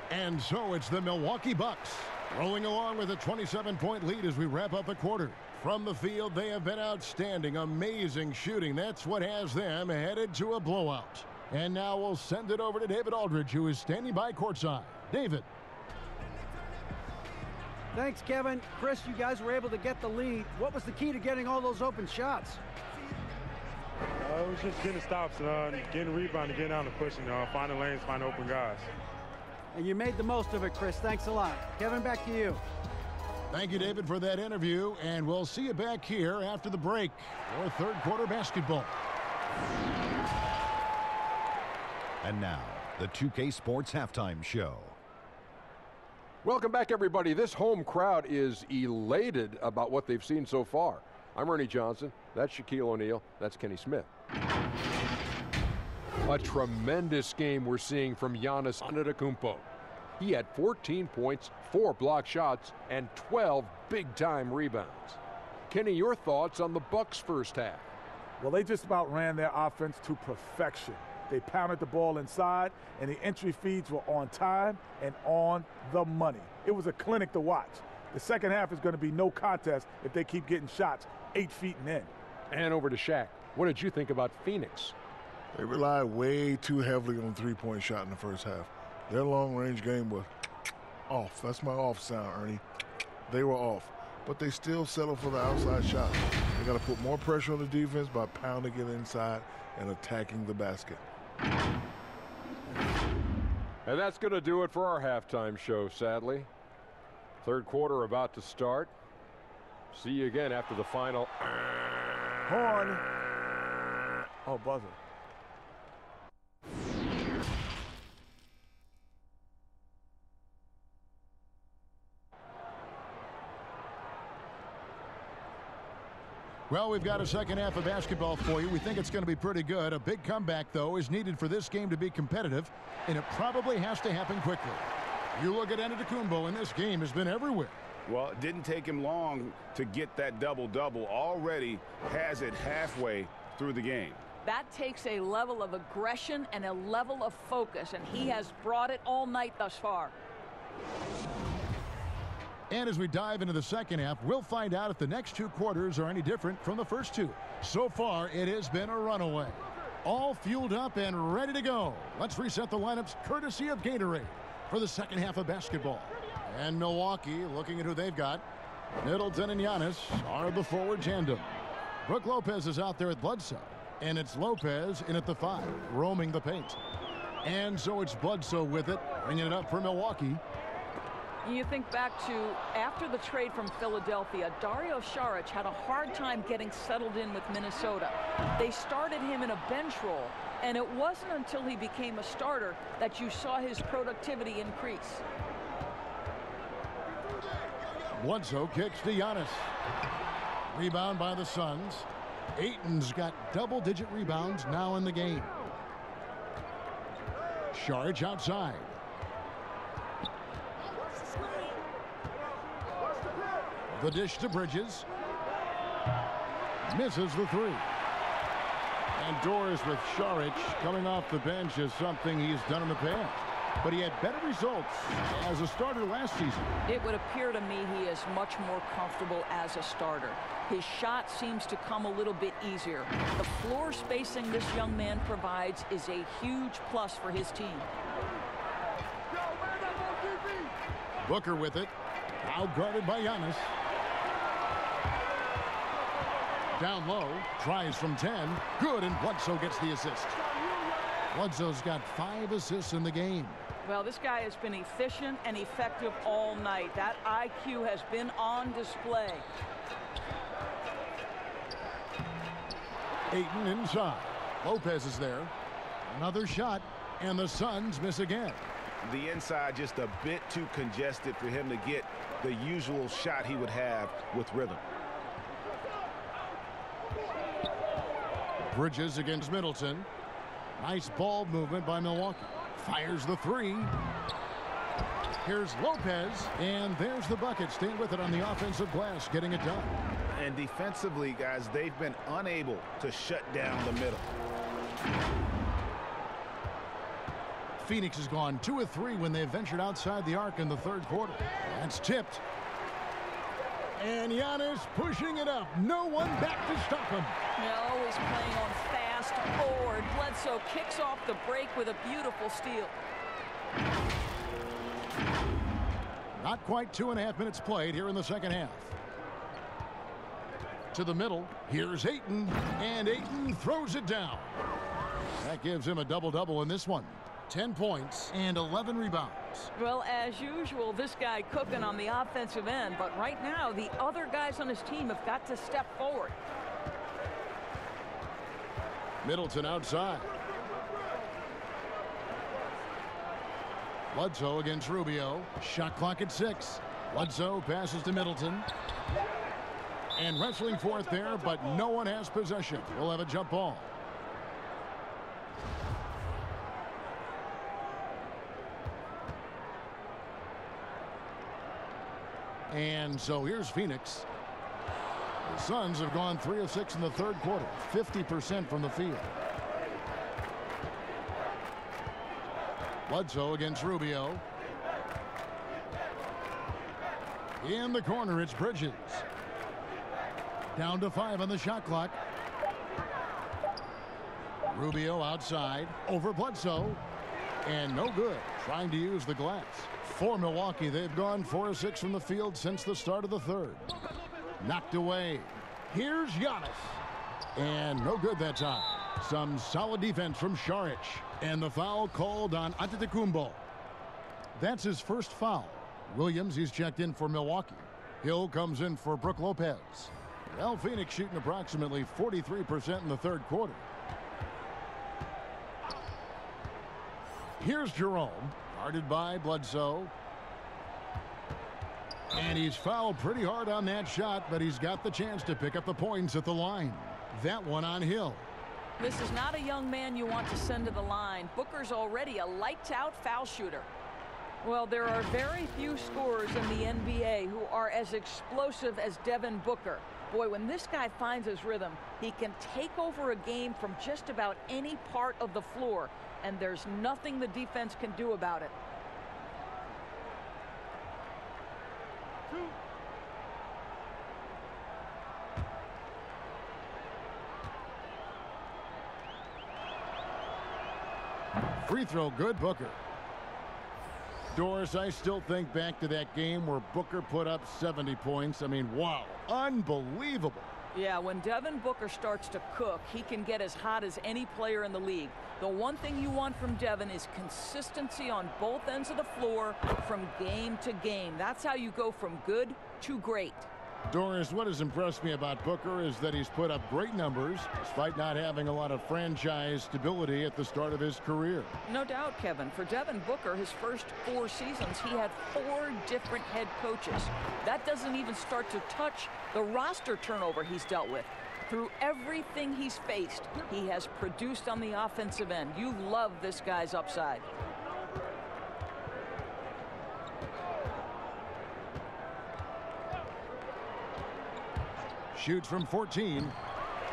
And so it's the Milwaukee Bucks rolling along with a 27-point lead as we wrap up the quarter. From the field, they have been outstanding. Amazing shooting. That's what has them headed to a blowout. And now we'll send it over to David Aldridge, who is standing by courtside. David.
Thanks, Kevin. Chris, you guys were able to get the lead. What was the key to getting all those open shots?
It was just getting stops, getting rebounding, getting out and pushing, finding lanes, finding open guys.
And you made the most of it, Chris. Thanks a lot. Kevin, back to you.
Thank you, David, for that interview. And we'll see you back here after the break for third quarter basketball.
And now, the 2K Sports Halftime Show.
Welcome back, everybody. This home crowd is elated about what they've seen so far. I'm Ernie Johnson. That's Shaquille O'Neal. That's Kenny Smith. A tremendous game we're seeing from Giannis Antetokounmpo. He had 14 points, 4 block shots, and 12 big-time rebounds. Kenny, your thoughts on the Bucks' first half?
Well, they just about ran their offense to perfection. They pounded the ball inside, and the entry feeds were on time and on the money. It was a clinic to watch. The second half is going to be no contest if they keep getting shots 8 feet and in.
And over to Shaq. What did you think about Phoenix?
They relied way too heavily on the three-point shot in the first half. Their long-range game was off. That's my off sound, Ernie. They were off. But they still settle for the outside shot. They got to put more pressure on the defense by pounding it inside and attacking the basket.
And that's going to do it for our halftime show, sadly. Third quarter about to start. See you again after the final.
Horn. Oh, buzzer.
Well, we've got a second half of basketball for you. We think it's going to be pretty good. A big comeback, though, is needed for this game to be competitive, and it probably has to happen quickly. You look at Antetokounmpo, and this game has been everywhere.
Well, it didn't take him long to get that double-double. Already has it halfway through the game.
That takes a level of aggression and a level of focus, and he has brought it all night thus far.
And as we dive into the second half, we'll find out if the next 2 quarters are any different from the first 2. So far, it has been a runaway. All fueled up and ready to go. Let's reset the lineups courtesy of Gatorade for the second half of basketball. And Milwaukee, looking at who they've got, Middleton and Giannis are the forward tandem. Brook Lopez is out there at Bledsoe, and it's Lopez in at the 5, roaming the paint. And so it's Bledsoe with it, bringing it up for Milwaukee.
You think back to after the trade from Philadelphia, Dario Saric had a hard time getting settled in with Minnesota. They started him in a bench role, and it wasn't until he became a starter that you saw his productivity increase.
Bledsoe kicks to Giannis. Rebound by the Suns. Ayton's got double-digit rebounds now in the game. Saric outside. The dish to Bridges. Misses the 3. And doors with Saric coming off the bench is something he's done in the past. but he had better results as a starter last season.
It would appear to me he is much more comfortable as a starter. His shot seems to come a little bit easier. The floor spacing this young man provides is a huge plus for his team.
Booker with it. Out guarded by Giannis. Down low. Tries from 10. Good, and Bledsoe gets the assist. Bledsoe's got 5 assists in the game.
Well, this guy has been efficient and effective all night. That IQ has been on display.
Ayton inside. Lopez is there. Another shot, and the Suns miss again.
The inside just a bit too congested for him to get the usual shot he would have with rhythm.
Bridges against Middleton. Nice ball movement by Milwaukee. Fires the 3. Here's Lopez, and there's the bucket. Staying with it on the offensive glass, getting it done.
And defensively, guys, they've been unable to shut down the middle.
Phoenix has gone 2 of 3 when they ventured outside the arc in the third quarter. That's tipped. And Giannis pushing it up. No one back to stop him.
No, he's playing on fast forward. Bledsoe kicks off the break with a beautiful steal.
Not quite 2.5 minutes played here in the second half. To the middle. Here's Ayton. And Ayton throws it down. That gives him a double-double in this one. 10 points and 11 rebounds.
Well, as usual, this guy cooking on the offensive end. But right now, the other guys on his team have got to step forward.
Middleton outside. Bledsoe against Rubio. Shot clock at 6. Bledsoe passes to Middleton. And wrestling for it there, but no one has possession. We'll have a jump ball. And so here's Phoenix. The Suns have gone 3 of 6 in the third quarter, 50% from the field. Bledsoe against Rubio. In the corner, it's Bridges. Down to 5 on the shot clock. Rubio outside, over Bledsoe. And no good, trying to use the glass. For Milwaukee, they've gone 4 of 6 from the field since the start of the third. Knocked away. Here's Giannis. And no good that time. Some solid defense from Šarić. And the foul called on Antetokounmpo. That's his first foul. Williams, he's checked in for Milwaukee. Hill comes in for Brook Lopez. Well, Phoenix shooting approximately 43% in the third quarter. Here's Jerome, guarded by Bledsoe. And he's fouled pretty hard on that shot, but he's got the chance to pick up the points at the line. That one on Hill.
This is not a young man you want to send to the line. Booker's already a lights-out foul shooter. Well, there are very few scorers in the NBA who are as explosive as Devin Booker. Boy, when this guy finds his rhythm, he can take over a game from just about any part of the floor, and there's nothing the defense can do about it.
Free throw good, Booker. Doris, I still think back to that game where Booker put up 70 points. I mean, wow, unbelievable.
Yeah, when Devin Booker starts to cook, he can get as hot as any player in the league. The one thing you want from Devin is consistency on both ends of the floor from game to game. That's how you go from good to great.
Doris, what has impressed me about Booker is that he's put up great numbers despite not having a lot of franchise stability at the start of his career.
No doubt, Kevin. For Devin Booker, his first 4 seasons, he had 4 different head coaches. That doesn't even start to touch the roster turnover he's dealt with. Through everything he's faced, he has produced on the offensive end. You love this guy's upside.
Shoots from 14.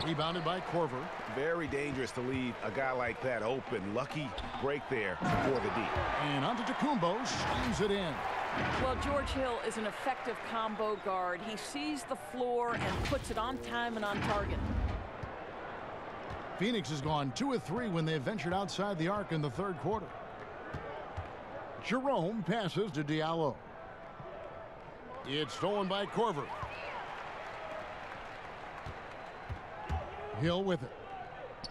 Rebounded by Korver.
Very dangerous to leave a guy like that open. Lucky break there for the D.
And Antetokounmpo slams it in.
Well, George Hill is an effective combo guard. He sees the floor and puts it on time and on target.
Phoenix has gone 2 of 3 when they ventured outside the arc in the third quarter. Jerome passes to Diallo. It's stolen by Korver. Hill with it.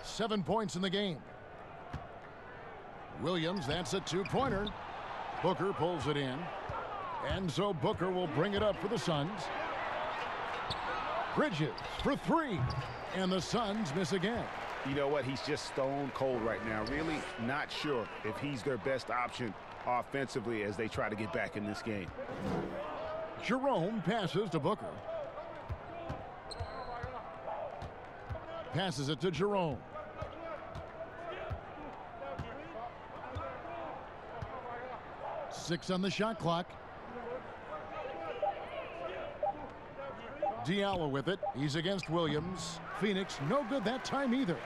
7 points in the game. Williams, that's a two-pointer. Booker pulls it in. And so Booker will bring it up for the Suns. Bridges for 3. And the Suns miss again.
You know what? He's just stone cold right now. Really not sure if he's their best option offensively as they try to get back in this game.
Jerome passes to Booker. Passes it to Jerome. Six on the shot clock. Diallo with it. He's against Williams. Phoenix, no good that time either.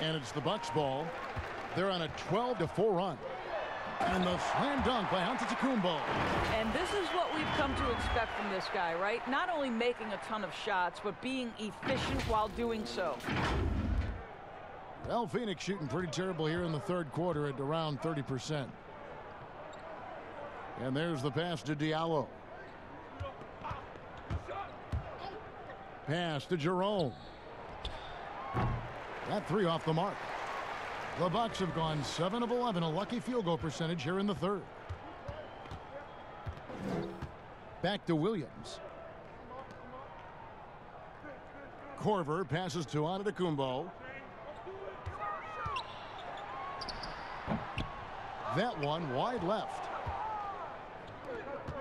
And it's the Bucks ball. They're on a 12-4 run. And the slam dunk by Antetokounmpo.
And this is what we've come to expect from this guy, right? Not only making a ton of shots, but being efficient while doing so.
Well, Phoenix shooting pretty terrible here in the third quarter at around 30%. And there's the pass to Diallo. Pass to Jerome. That 3 off the mark. The Bucks have gone 7 of 11, a lucky field goal percentage here in the third. Back to Williams. Korver passes to Antetokounmpo. That one wide left.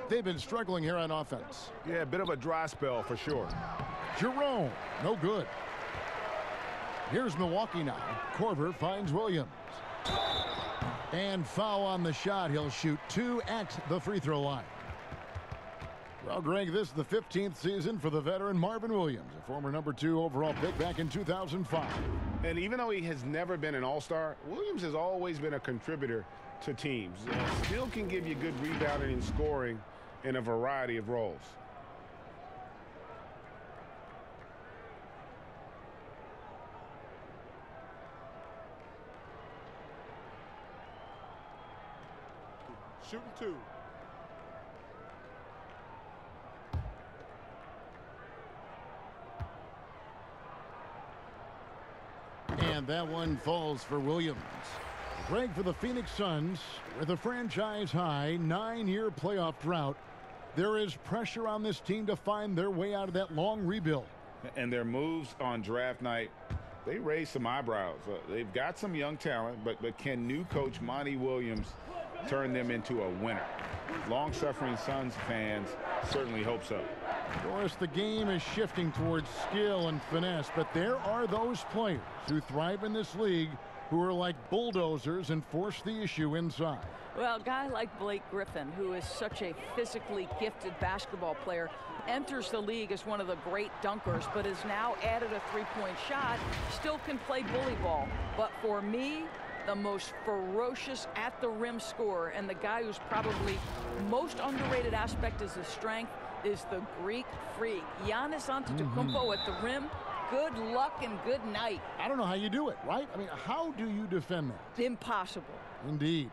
They've been struggling here on offense.
Yeah, a bit of a dry spell for sure.
Jerome, no good. Here's Milwaukee now. Korver finds Williams. And foul on the shot. He'll shoot 2 at the free throw line. Well, Greg, this is the 15th season for the veteran Marvin Williams, a former #2 overall pick back in 2005.
And even though he has never been an all-star, Williams has always been a contributor to teams. Still can give you good rebounding and scoring in a variety of roles.
Shooting 2.
And that one falls for Williams. Greg, for the Phoenix Suns, with a franchise-high 9-year playoff drought, there is pressure on this team to find their way out of that long rebuild.
And their moves on draft night, they raise some eyebrows. They've got some young talent, but can new coach Monty Williams turn them into a winner? Long-suffering Suns fans certainly hope so.
Of course, the game is shifting towards skill and finesse, but there are those players who thrive in this league who are like bulldozers and force the issue inside.
Well, a guy like Blake Griffin, who is such a physically gifted basketball player, enters the league as one of the great dunkers, but has now added a three-point shot, still can play bully ball. But for me, the most ferocious at-the-rim scorer and the guy who's probably most underrated aspect is his strength is the Greek freak. Giannis Antetokounmpo at the rim. Good luck and good night.
I don't know how you do it, right? I mean, how do you defend that?
Impossible.
Indeed.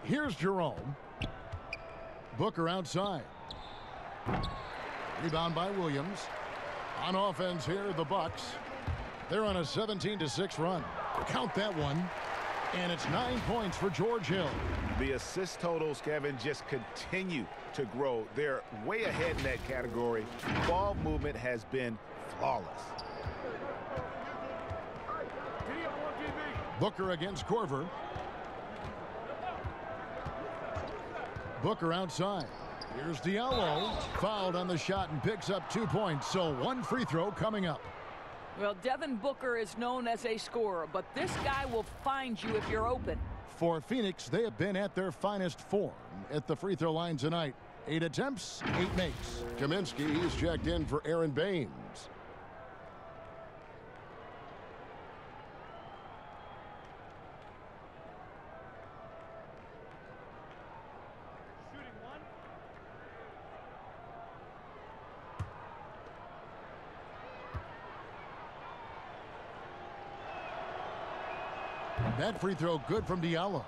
Here's Jerome. Booker outside. Rebound by Williams. On offense here, the Bucks. They're on a 17-6 run. Count that one. And it's 9 points for George Hill.
The assist totals, Kevin, just continue to grow. They're way ahead in that category. Ball movement has been flawless.
Booker against Korver. Booker outside. Here's Diallo. Fouled on the shot and picks up 2 points. So one free throw coming up.
Well, Devin Booker is known as a scorer, but this guy will find you if you're open.
For Phoenix, they have been at their finest form at the free throw line tonight. 8 attempts, 8 makes. Kaminsky is checked in for Aaron Baines. That free throw good from Diallo.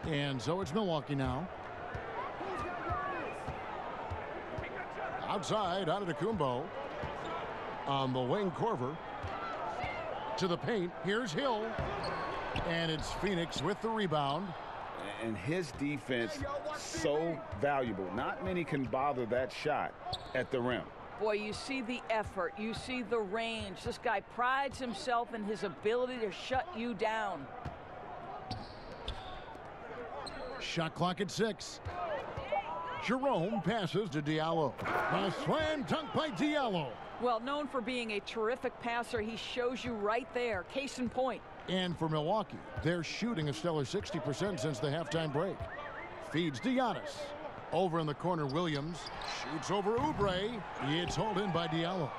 And so it's Milwaukee now. Outside, Antetokounmpo. On the wing, Korver. To the paint, here's Hill. And it's Phoenix with the rebound.
And his defense, so valuable. Not many can bother that shot at the rim.
Boy, you see the effort, you see the range. This guy prides himself in his ability to shut you down.
Shot clock at 6. Jerome passes to Diallo. A slam dunk by Diallo.
Well, known for being a terrific passer, he shows you right there. Case in point.
And for Milwaukee, they're shooting a stellar 60% since the halftime break. Feeds to Giannis. Over in the corner, Williams shoots over Oubre. It's hauled in by Diallo.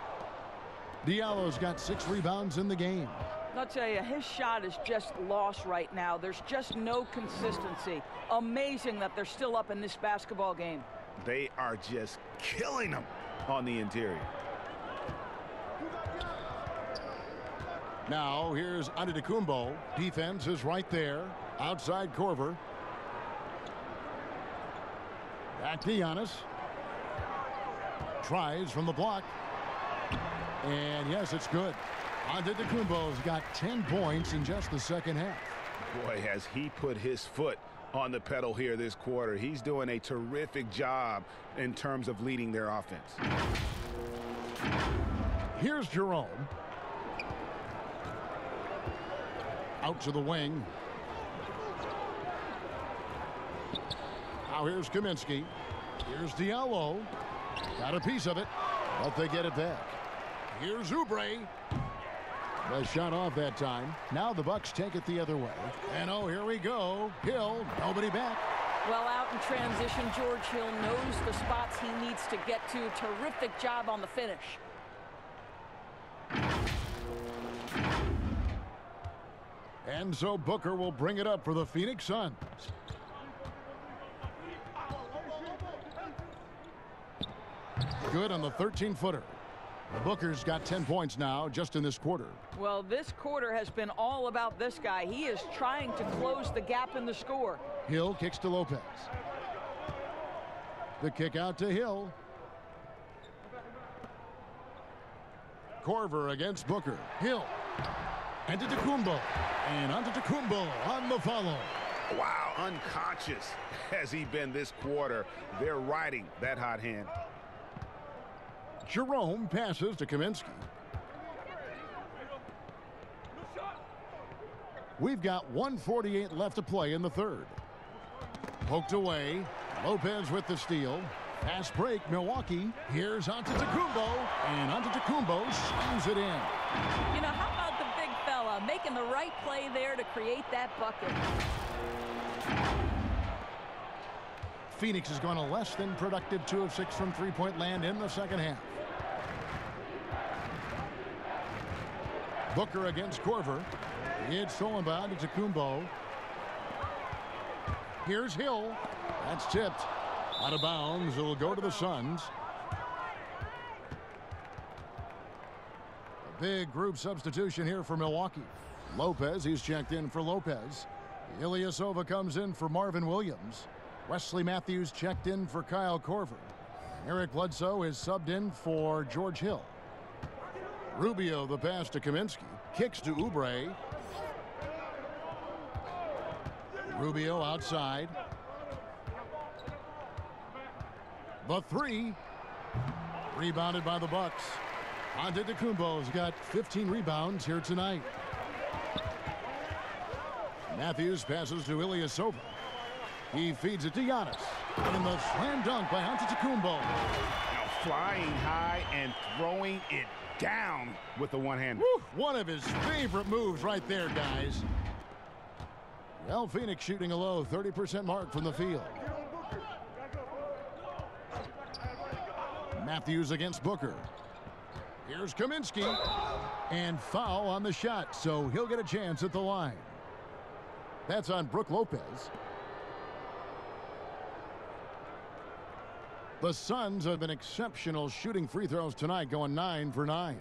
Diallo's got 6 rebounds in the game.
I'll tell you, his shot is just lost right now. There's just no consistency. Amazing that they're still up in this basketball game.
They are just killing them on the interior.
Now here's Antetokounmpo. Defense is right there. Outside Korver. Back to Giannis. Tries from the block. And yes, it's good. Antetokounmpo's got 10 points in just the second half.
Boy, has he put his foot on the pedal here this quarter. He's doing a terrific job in terms of leading their offense.
Here's Jerome. Out to the wing. Now here's Kaminsky. Here's Diallo. Got a piece of it, but they get it back. Here's Oubre. The shot off that time. Now the Bucks take it the other way. And oh, here we go. Hill, nobody back.
Well, out in transition, George Hill knows the spots he needs to get to. Terrific job on the finish.
And so Booker will bring it up for the Phoenix Suns. Good on the 13-footer. Booker's got 10 points now just in this quarter.
Well, this quarter has been all about this guy. He is trying to close the gap in the score.
Hill kicks to Lopez. The kick out to Hill. Korver against Booker. Hill. Antetokounmpo. And Antetokounmpo on the follow.
Wow, unconscious has he been this quarter. They're riding that hot hand.
Jerome passes to Kaminsky. We've got 1:48 left to play in the third. Poked away. Lopez with the steal. Fast break, Milwaukee. Here's Antetokounmpo. And Antetokounmpo slams it in.
You know, how about the big fella making the right play there to create that bucket?
Phoenix has gone a less than productive 2 of 6 from three-point land in the second half. Booker against Korver. It's stolen by Antetokounmpo. Here's Hill. That's tipped. Out of bounds. It'll go to the Suns. A big group substitution here for Milwaukee. Lopez, he's checked in for Lopez. Ilyasova comes in for Marvin Williams. Wesley Matthews checked in for Kyle Korver. Eric Bledsoe is subbed in for George Hill. Rubio, the pass to Kaminsky. Kicks to Oubre. Rubio outside. The three. Rebounded by the Bucks. Antetokounmpo's got 15 rebounds here tonight. Matthews passes to Ilyasova. He feeds it to Giannis. And the slam dunk by Antetokounmpo.
Now flying high and throwing it down with the one-hander.
One of his favorite moves right there, guys. Well, Phoenix shooting a low 30% mark from the field. Matthews against Booker. Here's Kaminsky. And foul on the shot, so he'll get a chance at the line. That's on Brook Lopez. The Suns have been exceptional shooting free throws tonight, going 9 for 9.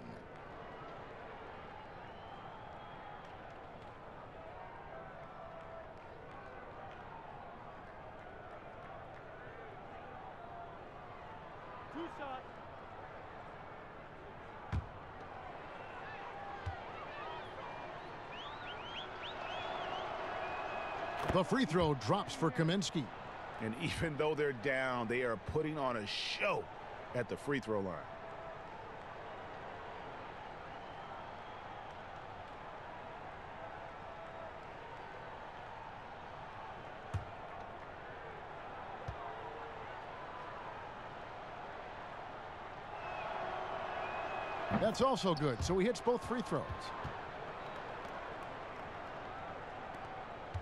The free throw drops for Kaminsky.
And even though they're down, they are putting on a show at the free throw line.
That's also good, so he hits both free throws.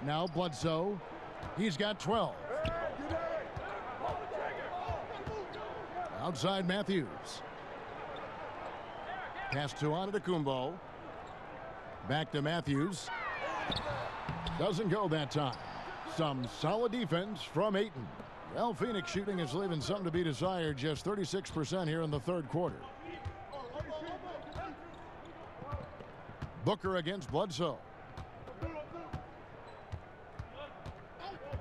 Now Bledsoe. He's got 12. Outside Matthews. Pass to Antetokounmpo. Back to Matthews. Doesn't go that time. Some solid defense from Ayton. Well, Phoenix shooting is leaving something to be desired. Just 36% here in the third quarter. Booker against Bledsoe.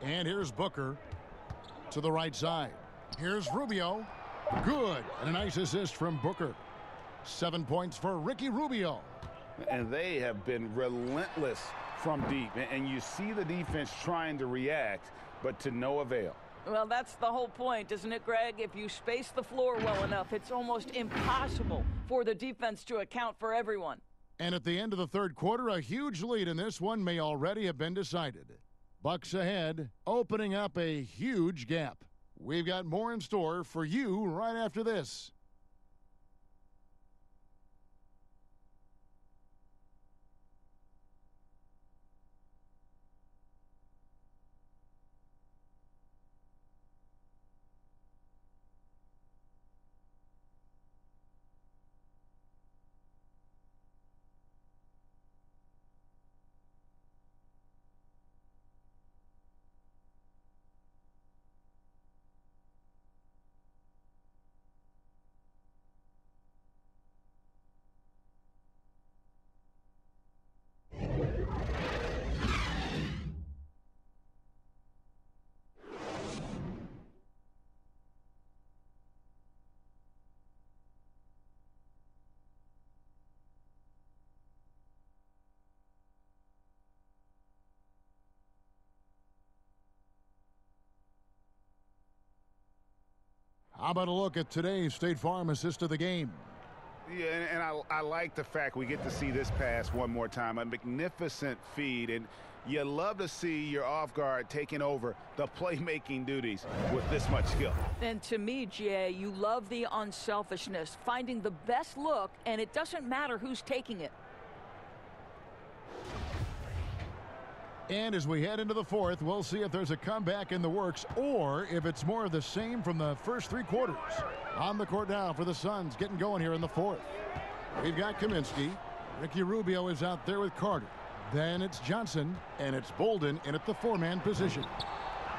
And here's Booker to the right side. Here's Rubio. Good. And a nice assist from Booker. 7 points for Ricky Rubio.
And they have been relentless from deep. And you see the defense trying to react, but to no avail.
Well, that's the whole point, isn't it, Greg? If you space the floor well enough, it's almost impossible for the defense to account for everyone.
And at the end of the third quarter, a huge lead in this one may already have been decided. Bucks ahead, opening up a huge gap. We've got more in store for you right after this. How about a look at today's State Farm assist of the game?
Yeah, and I like the fact we get to see this pass one more time. A magnificent feed, and you love to see your off guard taking over the playmaking duties with this much skill.
And to me, Jay, you love the unselfishness, finding the best look, and it doesn't matter who's taking it.
And as we head into the fourth, we'll see if there's a comeback in the works or if it's more of the same from the first three quarters. On the court now for the Suns, getting going here in the fourth. We've got Kaminsky. Ricky Rubio is out there with Carter. Then it's Johnson, and it's Bolden in at the four-man position.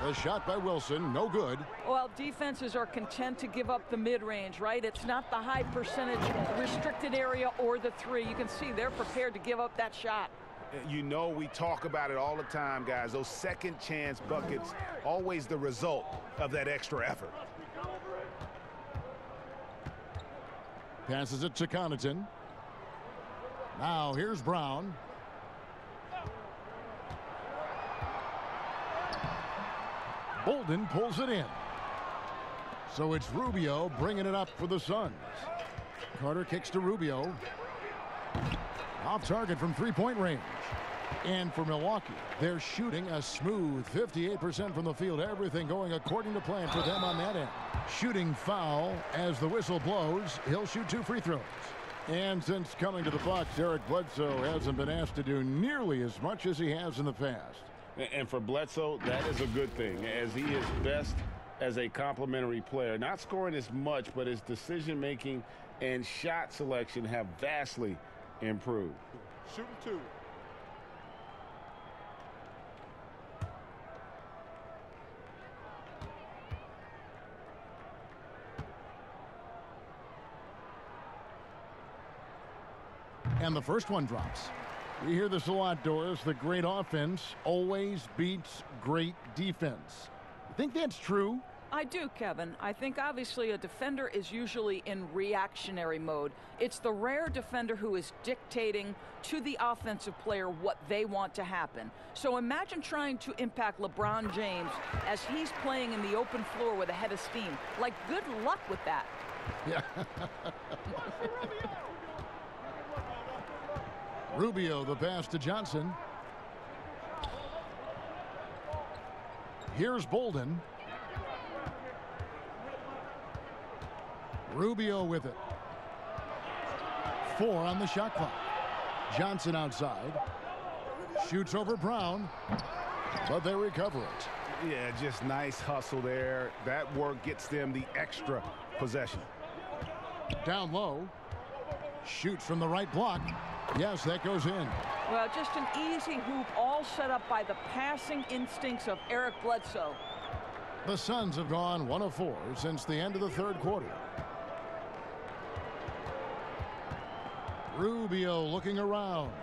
The shot by Wilson, no good.
Well, defenses are content to give up the mid-range, right? It's not the high percentage restricted area or the three. You can see they're prepared to give up that shot.
You know, we talk about it all the time, guys. Those second chance buckets, always the result of that extra effort.
Passes it to Connaughton. Now here's Brown. Bolden pulls it in. So it's Rubio bringing it up for the Suns. Carter kicks to Rubio. Off target from three-point range. And for Milwaukee, they're shooting a smooth 58% from the field. Everything going according to plan for them on that end. Shooting foul as the whistle blows. He'll shoot 2 free throws. And since coming to the Bucks, Eric Bledsoe hasn't been asked to do nearly as much as he has in the past.
And for Bledsoe, that is a good thing, as he is best as a complementary player. Not scoring as much, but his decision-making and shot selection have vastly improved.
Shooting 2.
And the first one drops. We hear this a lot, Doris. The great offense always beats great defense. You think that's true?
I do, Kevin. I think obviously a defender is usually in reactionary mode. It's the rare defender who is dictating to the offensive player what they want to happen. So imagine trying to impact LeBron James as he's playing in the open floor with a head of steam. Like, good luck with that.
Yeah. Rubio, the pass to Johnson. Here's Bolden. Rubio with it. 4 on the shot clock. Johnson outside. Shoots over Brown, but they recover it.
Yeah, just nice hustle there. That work gets them the extra possession.
Down low. Shoots from the right block. Yes, that goes in.
Well, just an easy hoop, all set up by the passing instincts of Eric Bledsoe.
The Suns have gone 1 of 4 since the end of the third quarter. Rubio looking around.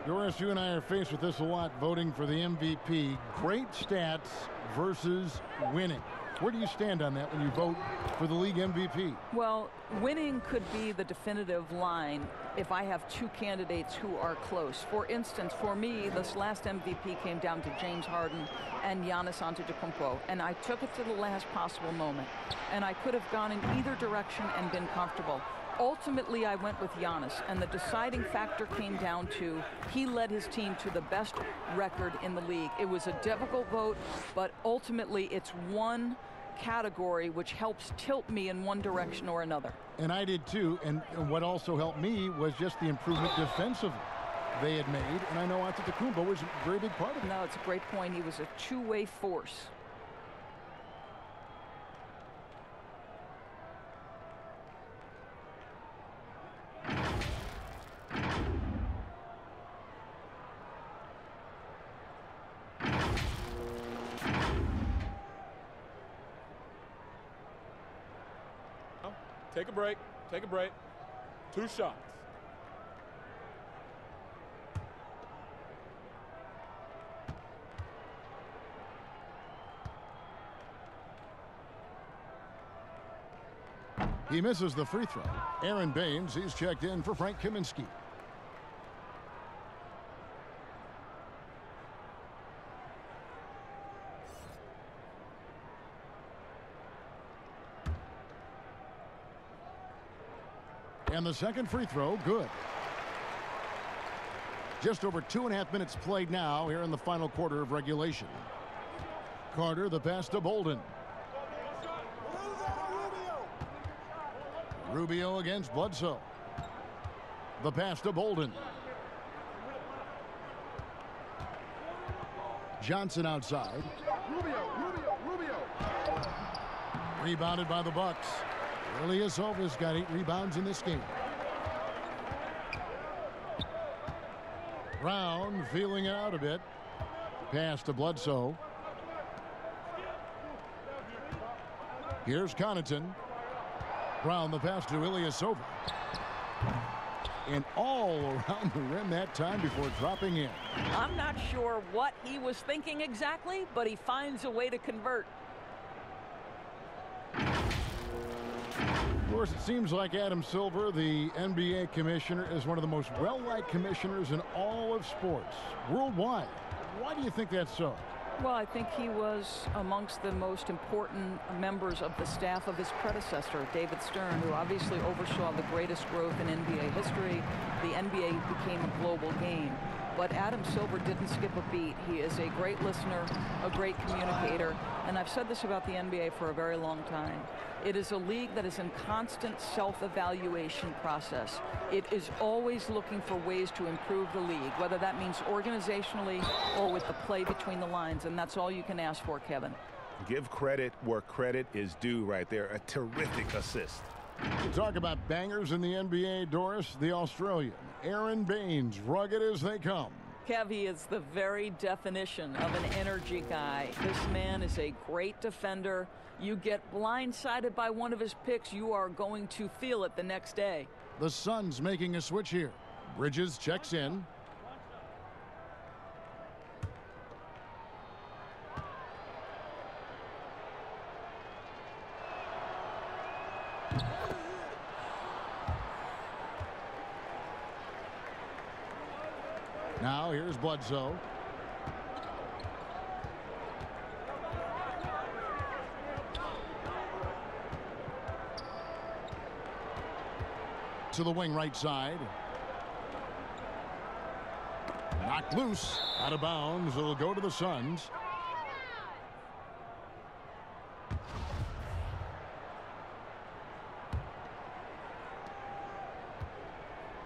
Doris, you and I are faced with this a lot, voting for the MVP. Great stats versus winning. Where do you stand on that when you vote for the league MVP?
Well, winning could be the definitive line if I have 2 candidates who are close. For instance, for me, this last MVP came down to James Harden and Giannis Antetokounmpo, and I took it to the last possible moment. And I could have gone in either direction and been comfortable. Ultimately, I went with Giannis, and the deciding factor came down to he led his team to the best record in the league. It was a difficult vote, but ultimately it's one category which helps tilt me in one direction or another.
And I did too, and what also helped me was just the improvement defensively they had made, and I know Antetokounmpo was a very big part of it.
No, it's a great point. He was a two-way force.
Take a break. Take a break. 2 shots.
He misses the free throw. Aaron Baines, he's checked in for Frank Kaminsky. And the second free throw, good. Just over 2.5 minutes played now here in the final quarter of regulation. Carter, the pass to Bolden. Rubio against Bledsoe. The pass to Bolden. Johnson outside.
Rubio.
Rebounded by the Bucks. Ilyasova's got 8 rebounds in this game. Brown feeling it out a bit. Pass to Bledsoe. Here's Connaughton. Brown the pass to Ilyasova. And all around the rim that time before dropping in.
I'm not sure what he was thinking exactly, but he finds a way to convert.
Of course, it seems like Adam Silver, the NBA commissioner, is one of the most well-liked commissioners in all of sports, worldwide. Why do you think that's so?
Well, I think he was amongst the most important members of the staff of his predecessor, David Stern, who obviously oversaw the greatest growth in NBA history. The NBA became a global game. But Adam Silver didn't skip a beat. He is a great listener, a great communicator, and I've said this about the NBA for a very long time. It is a league that is in constant self-evaluation process. It is always looking for ways to improve the league, whether that means organizationally or with the play between the lines, and that's all you can ask for, Kevin.
Give credit where credit is due right there. A terrific assist.
You talk about bangers in the NBA, Doris. The Australian, Aaron Baines, rugged as they come.
Kev, he is the very definition of an energy guy. This man is a great defender. You get blindsided by one of his picks, you are going to feel it the next day.
The Suns making a switch here. Bridges checks in. Now here's Bledsoe. To the wing right side. Knocked loose. Out of bounds. It'll go to the Suns.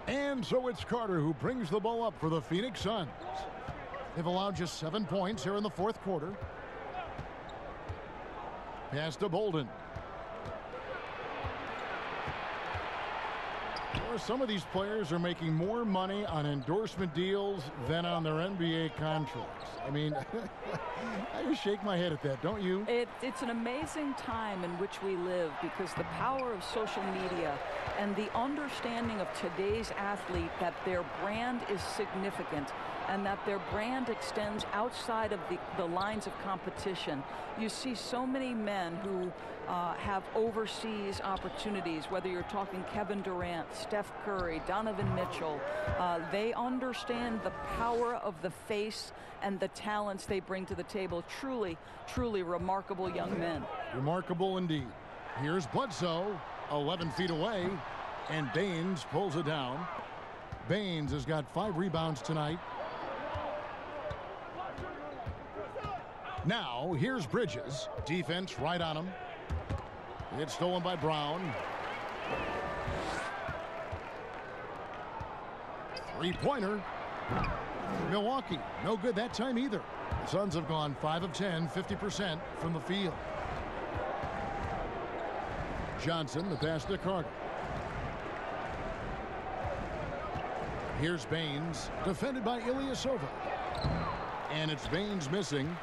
And so it's Carter who brings the ball up for the Phoenix Suns. They've allowed just 7 points here in the fourth quarter. Pass to Bolden. Some of these players are making more money on endorsement deals than on their NBA contracts. I mean, I just shake my head at that, don't you?
It's an amazing time in which we live because the power of social media and the understanding of today's athlete that their brand is significant and that their brand extends outside of the lines of competition. You see so many men who have overseas opportunities, whether you're talking Kevin Durant, Steph Curry, Donovan Mitchell. They understand the power of the face and the talents they bring to the table. Truly, truly remarkable young men.
Remarkable indeed. Here's Bledsoe, 11 feet away, and Baines pulls it down. Baines has got 5 rebounds tonight. Now, here's Bridges. Defense right on him. It's stolen by Brown. Three-pointer. Milwaukee, no good that time either. The Suns have gone 5 of 10, 50% from the field. Johnson, the pass to Carter. Here's Baines, defended by Ilyasova. And it's Baines missing.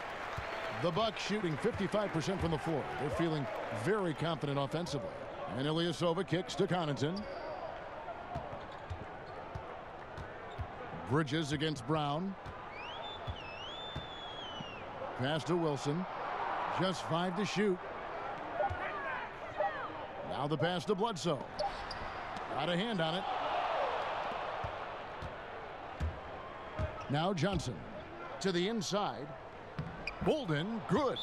The Bucks shooting 55% from the floor. They're feeling very confident offensively. And Ilyasova kicks to Connaughton. Bridges against Brown. Pass to Wilson. Just 5 to shoot. Now the pass to Bledsoe. Got a hand on it. Now Johnson to the inside. Bolden, good.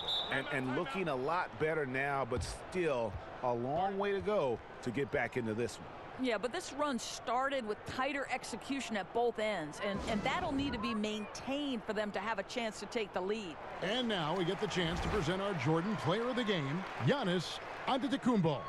And looking a lot better now, but still a long way to go to get back into this one.
Yeah, but this run started with tighter execution at both ends, and that'll need to be maintained for them to have a chance to take the lead.
And now we get the chance to present our Jordan Player of the Game, Giannis Antetokounmpo.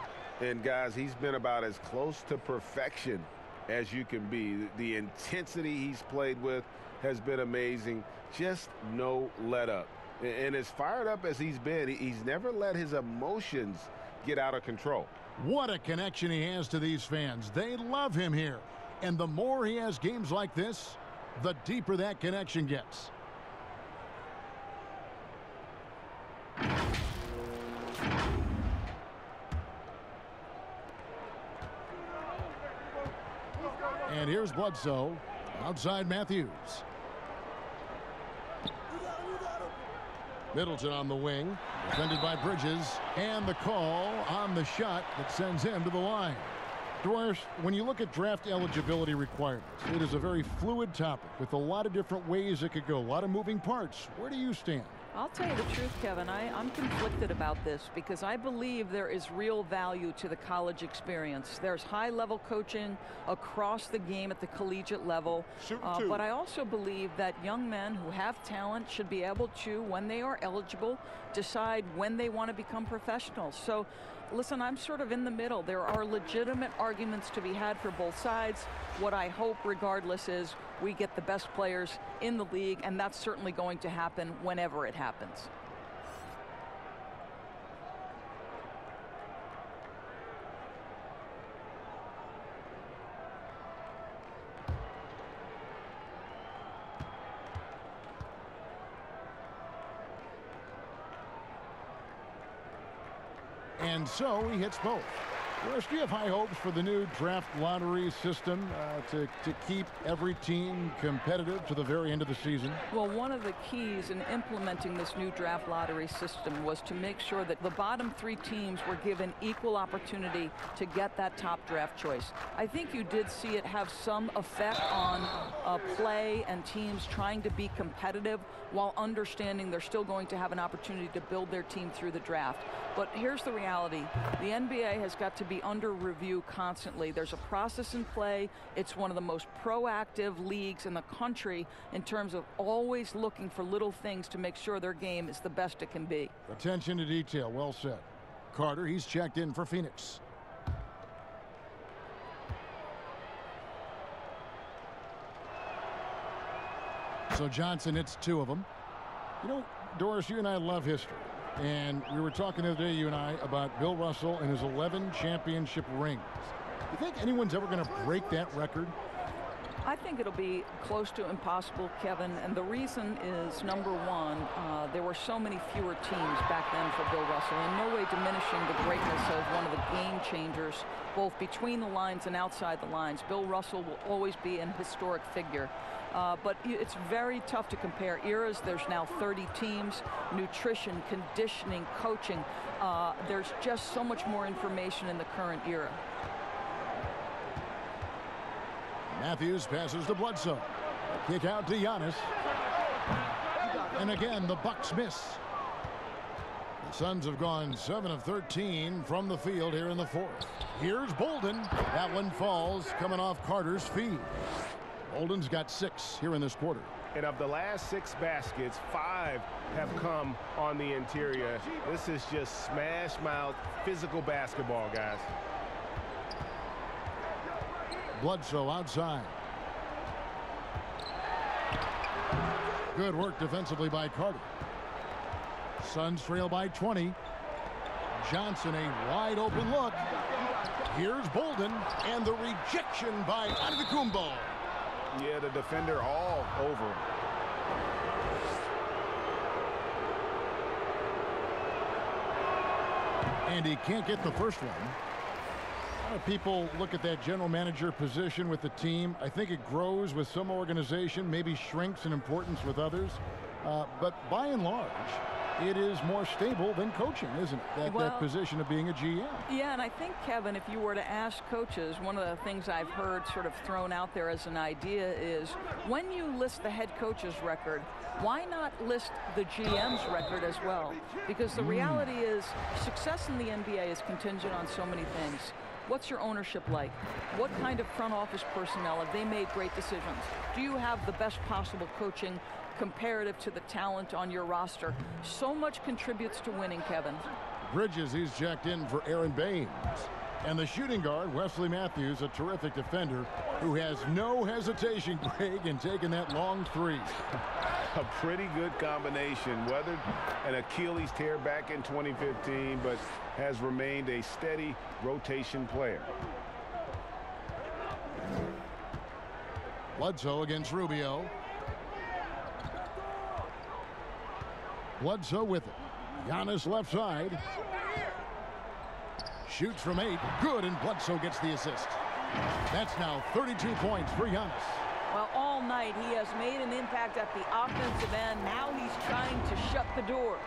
And guys, he's been about as close to perfection as you can be. The intensity he's played with has been amazing. Just no let up. And as fired up as he's been, he's never let his emotions get out of control.
What a connection he has to these fans. They love him here. And the more he has games like this, the deeper that connection gets. And here's Bledsoe, outside Matthews. Middleton on the wing, defended by Bridges, and the call on the shot that sends him to the line. Doris, when you look at draft eligibility requirements, it is a very fluid topic with a lot of different ways it could go, a lot of moving parts. Where do you stand?
I'll tell you the truth, Kevin. I'm conflicted about this because I believe there is real value to the college experience. There's high-level coaching across the game at the collegiate level. But I also believe that young men who have talent should be able to, when they are eligible, decide when they want to become professionals. So, listen, I'm sort of in the middle. There are legitimate arguments to be had for both sides. What I hope, regardless, is we get the best players in the league, and that's certainly going to happen whenever it happens.
And so he hits both. Rush, do you have high hopes for the new draft lottery system to keep every team competitive to the very end of the season?
Well, one of the keys in implementing this new draft lottery system was to make sure that the bottom 3 teams were given equal opportunity to get that top draft choice. I think you did see it have some effect on play and teams trying to be competitive while understanding they're still going to have an opportunity to build their team through the draft. But here's the reality. The NBA has got to be under review constantly. There's a process in play. It's one of the most proactive leagues in the country in terms of always looking for little things to make sure their game is the best it can be.
Attention to detail. Well said. Carter, he's checked in for Phoenix. So Johnson hits 2 of them. You know, Doris, you and I love history. And we were talking the other day, you and I, about Bill Russell and his 11 championship rings. You think anyone's ever going to break that record?
I think it'll be close to impossible, Kevin, and the reason is, number one, there were so many fewer teams back then for Bill Russell, in no way diminishing the greatness of one of the game changers, both between the lines and outside the lines. Bill Russell will always be an historic figure. But it's very tough to compare eras. There's now 30 teams, nutrition, conditioning, coaching. There's just so much more information in the current era.
Matthews passes to Bledsoe. Kick out to Giannis. And again, the Bucks miss. The Suns have gone 7 of 13 from the field here in the 4th. Here's Bolden. That one falls, coming off Carter's feed. Bolden's got 6 here in this quarter.
And of the last 6 baskets, 5 have come on the interior. This is just smash mouth physical basketball, guys.
Bledsoe outside. Good work defensively by Carter. Suns trail by 20. Johnson, a wide open look. Here's Bolden, and the rejection by Antetokounmpo.
Yeah, the defender all over him.
And he can't get the first one. A lot of people look at that general manager position with the team. I think it grows with some organization, maybe shrinks in importance with others. But by and large, it is more stable than coaching, isn't it? That position of being a GM.
Yeah, and I think, Kevin, if you were to ask coaches, one of the things I've heard sort of thrown out there as an idea is when you list the head coach's record, why not list the GM's record as well? Because the reality is success in the NBA is contingent on so many things. What's your ownership like? What kind of front office personnel? Have they made great decisions? Do you have the best possible coaching comparative to the talent on your roster? So much contributes to winning, Kevin.
Bridges, he's checked in for Aaron Baines. And the shooting guard, Wesley Matthews, a terrific defender who has no hesitation, Greg, in taking that long 3.
A pretty good combination. Weathered an Achilles tear back in 2015, but has remained a steady rotation player.
Bledsoe against Rubio. Bledsoe with it. Giannis left side. Shoots from 8. Good, and Bledsoe gets the assist. That's now 32 points for Giannis.
Well, all night he has made an impact at the offensive end. Now he's trying to shut the door.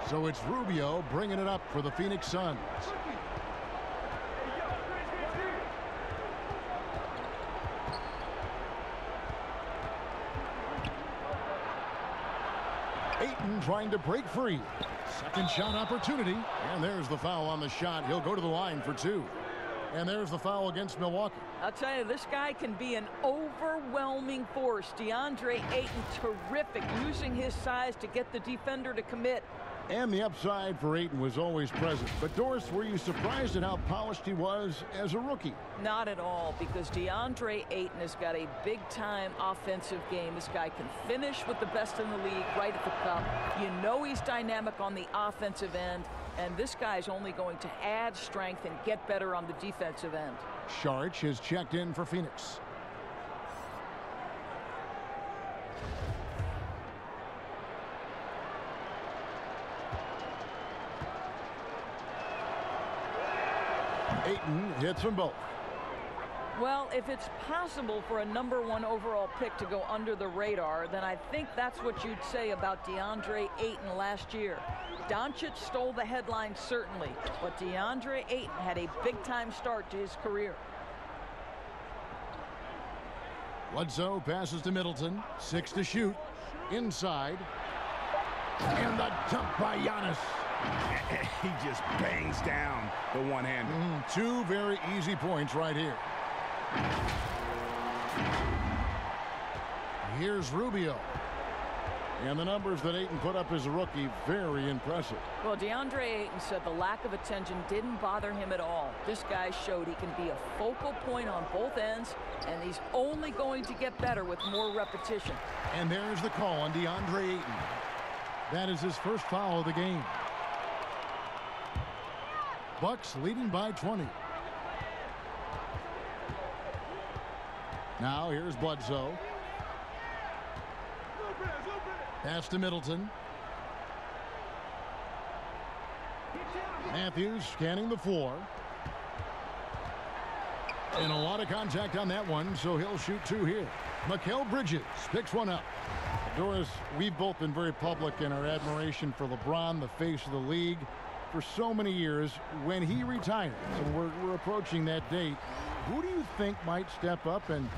So it's Rubio bringing it up for the Phoenix Suns. Ayton trying to break free. Second shot opportunity. And there's the foul on the shot. He'll go to the line for 2. And there's the foul against Milwaukee.
I'll tell you, this guy can be an overwhelming force. DeAndre Ayton, terrific, using his size to get the defender to commit.
And the upside for Ayton was always present. But, Doris, were you surprised at how polished he was as a rookie?
Not at all, because DeAndre Ayton has got a big-time offensive game. This guy can finish with the best in the league right at the cup. You know he's dynamic on the offensive end, and this guy's only going to add strength and get better on the defensive end.
Saric has checked in for Phoenix. Ayton hits them both.
Well, if it's possible for a #1 overall pick to go under the radar, then I think that's what you'd say about DeAndre Ayton last year. Doncic stole the headlines, certainly, but DeAndre Ayton had a big-time start to his career.
Bledsoe passes to Middleton. 6 to shoot. Inside. And the dunk by Giannis.
He just bangs down the one-hander.
2 very easy points right here. Here's Rubio. And the numbers that Ayton put up as a rookie, very impressive.
Well, DeAndre Ayton said the lack of attention didn't bother him at all. This guy showed he can be a focal point on both ends, and he's only going to get better with more repetition.
And there's the call on DeAndre Ayton. That is his first foul of the game. Bucks leading by 20. Now here's Bledsoe. Pass to Middleton. Matthews scanning the floor. And a lot of contact on that one, so he'll shoot 2 here. Mikal Bridges picks one up. Doris, we've both been very public in our admiration for LeBron, the face of the league, for so many years. When he retires, and we're approaching that date, who do you think might step up and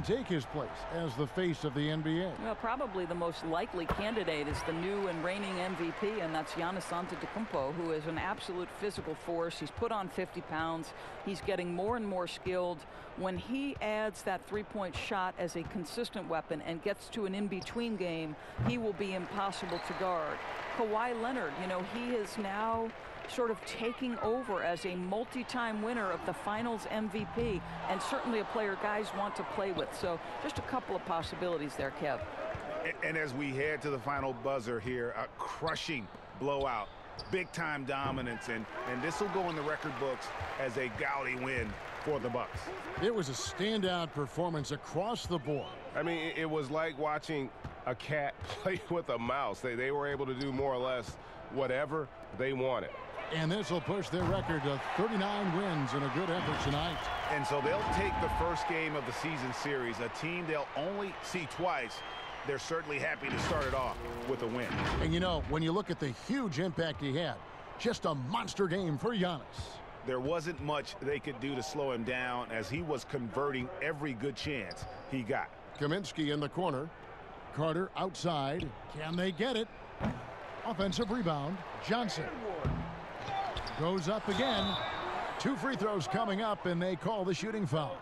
take his place as the face of the NBA?
Well, probably the most likely candidate is the new and reigning MVP, and that's Giannis Antetokounmpo, who is an absolute physical force. He's put on 50 pounds. He's getting more and more skilled. When he adds that three-point shot as a consistent weapon and gets to an in-between game, he will be impossible to guard. Kawhi Leonard, you know, he is now sort of taking over as a multi-time winner of the Finals MVP, and certainly a player guys want to play with. So just a couple of possibilities there, Kev.
And as we head to the final buzzer here, a crushing blowout, big-time dominance, and this will go in the record books as a gaudy win for the Bucks.
It was a standout performance across the board.
I mean, it was like watching a cat play with a mouse. They were able to do more or less whatever they wanted.
And this will push their record to 39 wins in a good effort tonight.
And so they'll take the first game of the season series, a team they'll only see twice. They're certainly happy to start it off with a win.
And you know, when you look at the huge impact he had, just a monster game for Giannis.
There wasn't much they could do to slow him down as he was converting every good chance he got.
Kaminsky in the corner. Carter outside. Can they get it? Offensive rebound. Johnson goes up again. 2 free throws coming up, and they call the shooting foul.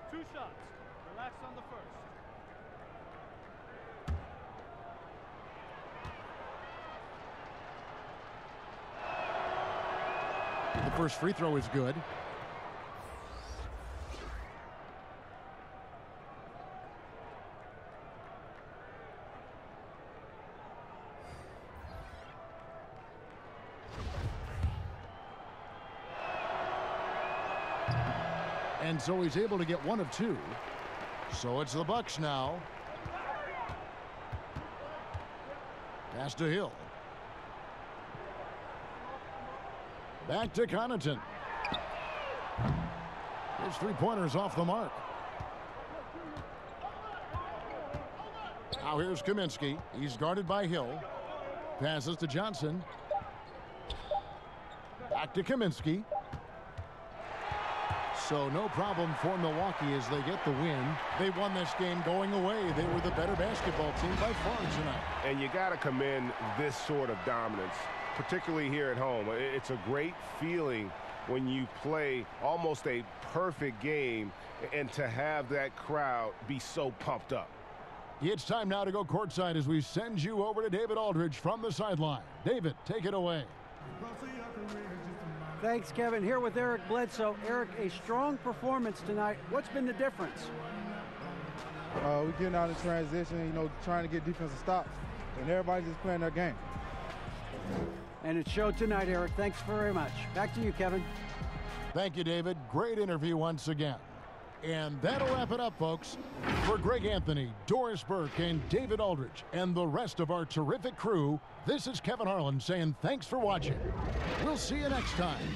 Two shots. Relax on the first.
The first free throw is good. And so he's able to get 1 of 2. So it's the Bucks now. Pass to Hill. Back to Connaughton. His three-pointers off the mark. Now here's Kaminsky. He's guarded by Hill. Passes to Johnson. Back to Kaminsky. So no problem for Milwaukee as they get the win. They won this game going away. They were the better basketball team by far tonight.
And you got to commend this sort of dominance, particularly here at home. It's a great feeling when you play almost a perfect game and to have that crowd be so pumped up.
It's time now to go courtside as we send you over to David Aldridge from the sideline. David, take it away.
Thanks, Kevin. Here with Eric Bledsoe. Eric, a strong performance tonight. What's been the difference?
We're getting out of transition, trying to get defensive stops, and everybody's just playing their game.
And it showed tonight, Eric. Thanks very much. Back to you, Kevin.
Thank you, David. Great interview once again. And that'll wrap it up, folks. For Greg Anthony, Doris Burke, and David Aldridge, and the rest of our terrific crew, this is Kevin Harlan saying thanks for watching. We'll see you next time.